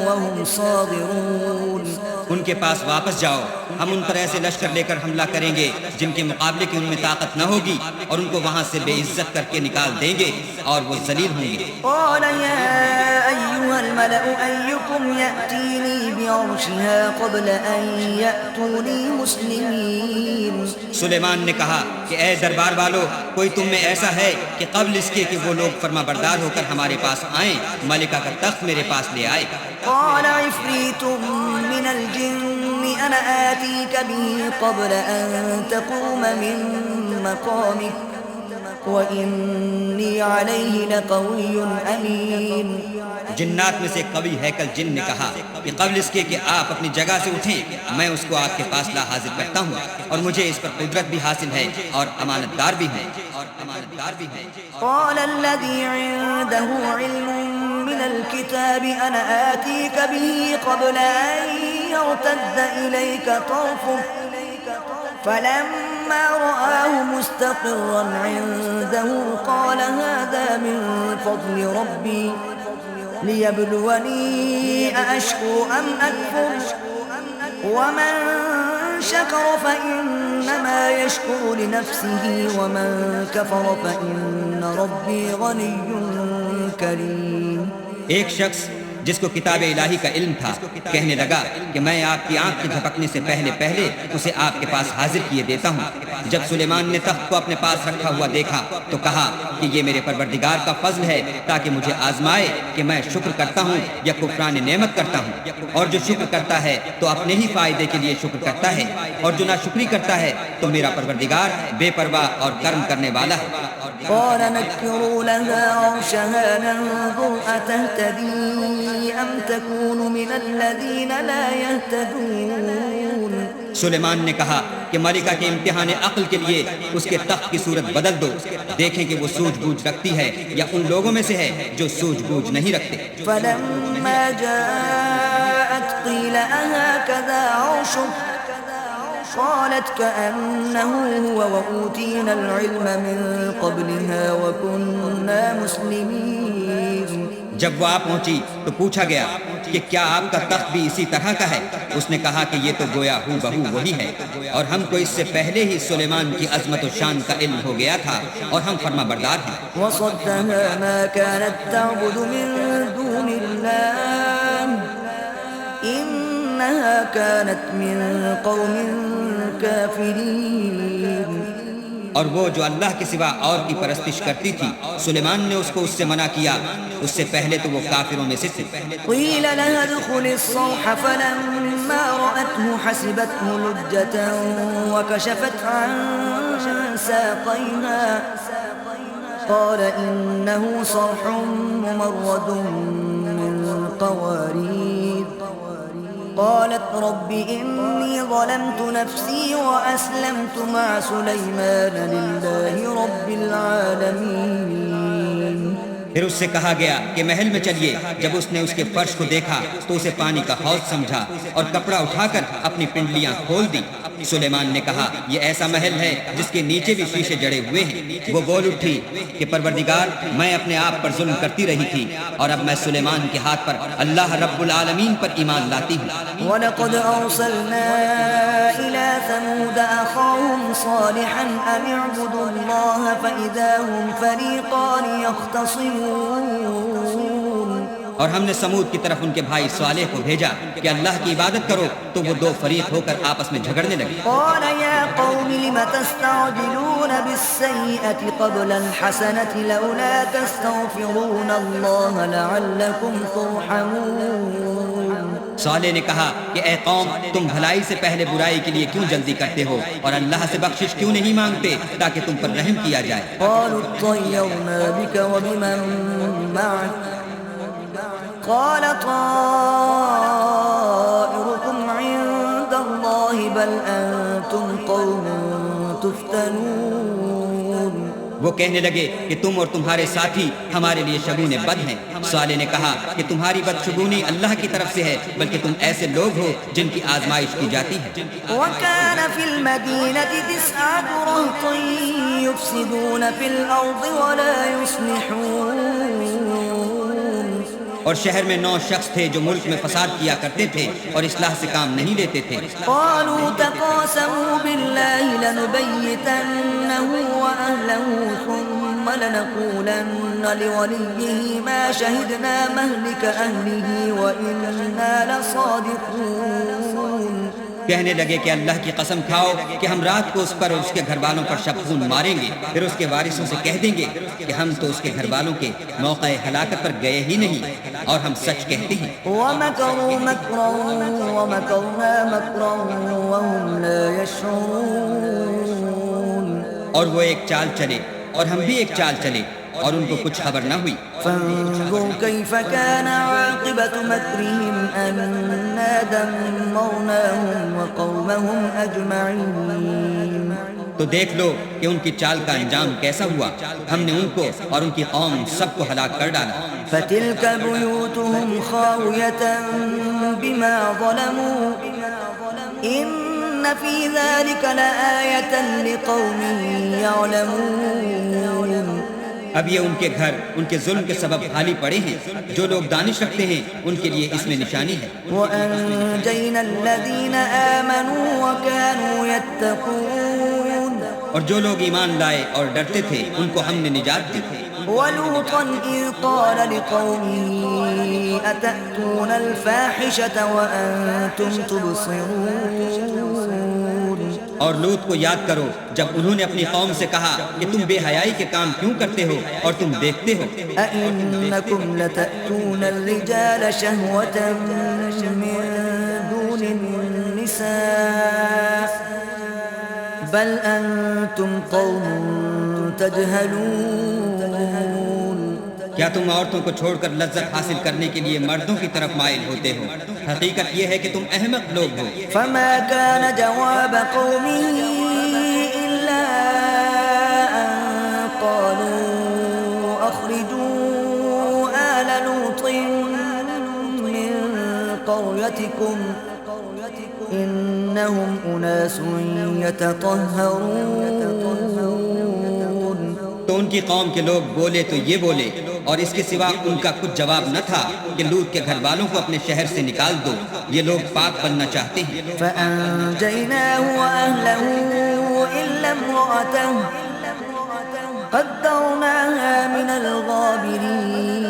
وهم صاغرون. ان کے پاس واپس جاؤ، ہم ان پر ایسے لشکر لے کر حملہ کریں گے جن کے مقابلے کی ان میں طاقت نہ ہوگی، اور ان کو وہاں سے بے عزت کر کے نکال دیں گے اور وہ ذلیل ہوں گے. قال يا أيها الملأ أيكم يأتيني بعرشها قبل أن يأتوني مسلمين. سلیمان نے کہا کہ اے دربار والو کوئی تم میں ایسا ہے کہ قبل اس کے کہ وہ لوگ فرما بردار ہو کر ہمارے پاس آئیں ملکہ کا تخت میرے پاس لے آئے. قال عفريت من الجن العلم أنا آتيك به قبل أن تقوم من مقامك وإني عليه لقوي أمين. جنات میں سے ایک قوی ہیکل جن نے کہا کہ قبل اس کے کہ آپ اپنی جگہ سے اٹھیں میں اس کو آپ کے پاس لا حاضر کرتا ہوں اور مجھے اس پر قدرت بھی حاصل ہے اور امانت دار بھی ہے. قال الذي عنده علم من الكتاب أنا آتيك به قبل أن يرتد إليك طرفك فلما رآه مستقرا عنده قال هذا من فضل ربي ليبلوني أأشكر أم أكفر ومن شكر فإنما يشكر لنفسه ومن كفر فإن ربي غني كريم. ایک شخص جس کو کتاب الہی کا علم تھا کہنے لگا کہ میں آپ کی آنکھ کے جھپکنے سے پہلے اسے آپ کے پاس حاضر کیے دیتا ہوں. جب سلیمان نے تخت کو اپنے پاس رکھا ہوا دیکھا تو کہا کہ یہ میرے پروردگار کا فضل ہے تاکہ مجھے آزمائے کہ میں شکر کرتا ہوں یا کفران نعمت کرتا ہوں. اور جو شکر کرتا ہے تو اپنے ہی فائدے کے لیے شکر کرتا ہے اور جو ناشکری کرتا ہے تو میرا پروردگار بے پرواہ اور کرم کرنے والا ہے. قال نكروا لها عرشها ننظر أتهتدي أم تكون من الذين لا يهتدون. سلیمان نے کہا کہ ملکہ کے امتحان عقل کے لیے اس کے تخت کی صورت بدل دو دیکھیں کہ وہ سوجھ بوجھ رکھتی ہے یا ان لوگوں میں سے ہے جو سوجھ بوجھ نہیں رکھتے. فلما جاءت قيل أهكذا عرشك قالت كأنه هو وأوتينا العلم من قبلها وكنا مسلمين. جب وہ آ پہنچی تو پوچھا گیا کہ کیا آپ کا تخت بھی اسی طرح کا ہے؟ اس نے کہا کہ یہ تو گویا ہو بہو وہی ہے اور ہم کو اس سے پہلے ہی سلیمان کی عظمت و شان کا علم ہو گیا تھا اور ہم فرما بردار ہیں. وصدها ما كانت تعبد من دون الله إنها كانت من قوم كافرين. اور وہ جو اللہ کے سوا اور کی پرستش کرتی تھی سلیمان نے اس کو اس سے منع کیا اس سے پہلے تو وہ کافروں میں سے تھی. قيل لها ادخل الصرح فلما رأته حسبته لجة وكشفت عن ساقيها قال إنه صرح ممرد من قوارير قالت رب إني ظلمت نفسي وأسلمت مع سليمان لله رب العالمين. پھر اس سے کہا گیا کہ محل میں چلیے. جب اس نے اس کے فرش کو دیکھا تو اسے پانی کا حوض سمجھا اور کپڑا اٹھا کر اپنی پنڈلیاں کھول دی. سلیمان نے کہا یہ ایسا محل ہے جس کے نیچے بھی شیشے جڑے ہوئے ہیں. وہ بول اٹھی کہ پروردگار میں اپنے آپ پر ظلم کرتی رہی تھی اور اب میں سلیمان کے ہاتھ پر اللہ رب العالمین پر ایمان لاتی ہوں. وَلَقَدْ أَرْسَلْنَا إِلَى ثَمُودَ أَخَاهُمْ صَالِحًا أَنِ اعْبُدُوا اللَّهَ فَإِذَا هُمْ فَرِيقَانِ يَخْتَصِمُونَ. اور ہم نے سمود کی طرف ان کے بھائی صالح کو بھیجا کہ اللہ کی عبادت کرو تو وہ دو فریق ہو کر آپس میں جھگڑنے لگے. قال يا قوم لم تستعجلون بالسيئة قبل الحسنة لولا تستغفرون الله لعلكم ترحمون. صالح نے کہا کہ اے قوم تم بھلائی سے پہلے برائی کے لیے کیوں جلدی کرتے ہو اور اللہ سے بخشش کیوں نہیں مانگتے تاکہ تم پر رحم کیا جائے. قالوا اطيرنا بك وبمن معك قال طائركم عند الله بل أنتم قوم تفتنون. وہ کہنے لگے کہ تم اور تمہارے ساتھی ہمارے لیے شگون بد ہیں. صالح نے کہا کہ تمہاری بدشگونی اللہ کی طرف سے ہے بلکہ تم ایسے لوگ ہو جن کی آزمائش کی جاتی ہے. وكان في المدينة 9 رهط يفسدون في الأرض ولا يصلحون. اور شہر میں 9 شخص تھے جو ملک میں فساد کیا کرتے تھے اور اصلاح سے کام نہیں لیتے تھے. قالوا تقاسموا بالله لنبيتنه وأهله ثم لنقولن لوليه ما شهدنا مهلك أهله وإنا لصادقون. کہنے لگے کہ اللہ کی قسم کھاؤ کہ ہم رات کو اس پر اور اس کے گھر والوں پر شب خون ماریں گے، پھر اس کے وارثوں سے کہہ دیں گے کہ ہم تو اس کے گھر والوں کے موقع ہلاکت پر گئے ہی نہیں اور ہم سچ کہتے ہیں۔ وَمَكَرُوا مَكْرًا وَمَكَرْنَا مَكْرًا وَهُمْ لَا يَشْعُرُونَ۔ اور وہ ایک چال چلے اور ہم بھی ایک چال چلے اور ان کو کچھ خبر نہ ہوئی۔ فانظر كيف كان عاقبة مكرهم أنا دمرناهم وقومهم أجمعين۔ تو دیکھ لو کہ ان کی چال کا انجام کیسا ہوا، ہم نے ان کو اور ان کی قوم سب کو ہلاک کر ڈالا۔ فتلك بيوتهم خاوية بما ظلموا إن في ذلك لآية لقوم يعلمون۔ اب یہ ان کے گھر ان کے ظلم کے سبب خالی پڑے ہیں، جو لوگ دانش رکھتے ہیں ان کے لیے اس میں نشانی ہے۔ وَأَنجَيْنَا الَّذِينَ آمَنُوا وَكَانُوا يَتَّقُونَ۔ اور جو لوگ ایمان لائے اور ڈرتے تھے ان کو ہم نے نجات دی۔ وَلُوطًا إِذْ قَالَ لِقَوْمِهِ أَتَأْتُونَ الْفَاحِشَةَ وَأَنْتُمْ تُبْصِرُونَ۔ اور لوط کو یاد کرو جب انہوں نے اپنی قوم سے کہا کہ تم بے حیائی کے کام کیوں کرتے ہو اور تم دیکھتے ہو۔ أَإِنَّكُمْ لَتَأْتُونَ الرِّجَالَ شَهْوَةً مِّن دُونِ النِّسَاءِ بَلْ أَنْتُمْ قَوْمٌ تَجْهَلُونَ۔ کیا تم عورتوں کو چھوڑ کر لذت حاصل کرنے کے لیے مردوں کی طرف مائل ہوتے ہو؟ حقیقت یہ ہے کہ تم احمق لوگ ہو۔ فما كان جواب قومه إلا أن قالوا أخرجوا آل لوط من قريتكم إنهم أناس يتطهرون۔ تو ان کی قوم کے لوگ بولے تو یہ بولے، اور اس کے سوا ان کا کچھ جواب نہ تھا کہ لوط کے گھر والوں کو اپنے شہر سے نکال دو، یہ لوگ پاک بننا چاہتے ہیں۔ فأنجيناه وأهله إلا امرأته قدرناها من الغابرين۔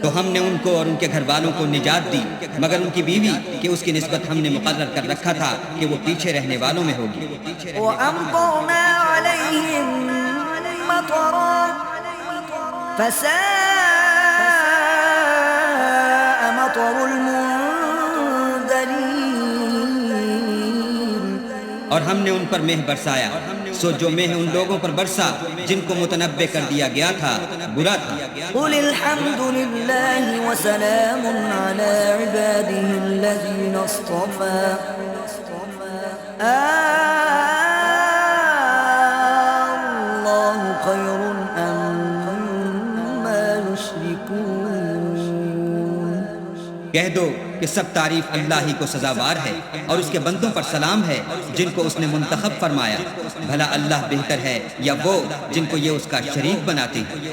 تو ہم نے ان کو اور ان کے گھر والوں کو نجات دی مگر ان کی بیوی کہ اس کی نسبت ہم نے مقرر کر رکھا تھا کہ وہ پیچھے رہنے والوں میں ہوگی۔ وأمطرنا عليهم مطرا فساء مطر المنذرين۔ اور ہم نے ان پر مہ برسایا، سو جو مہ ان لوگوں پر برسا جن کو متنبع کر دیا گیا تھا برا تھا۔ قل الحمد لله وسلام على عباده الذين اصطفى الله خير أما يشركون۔ کہہ دو کہ سب تعریف اللہ ہی کو سزاوار ہے اور اس کے بندوں پر سلام ہے جن کو اس نے منتخب فرمایا، بھلا اللہ بہتر ہے یا وہ جن کو یہ اس کا شریک بناتے ہیں۔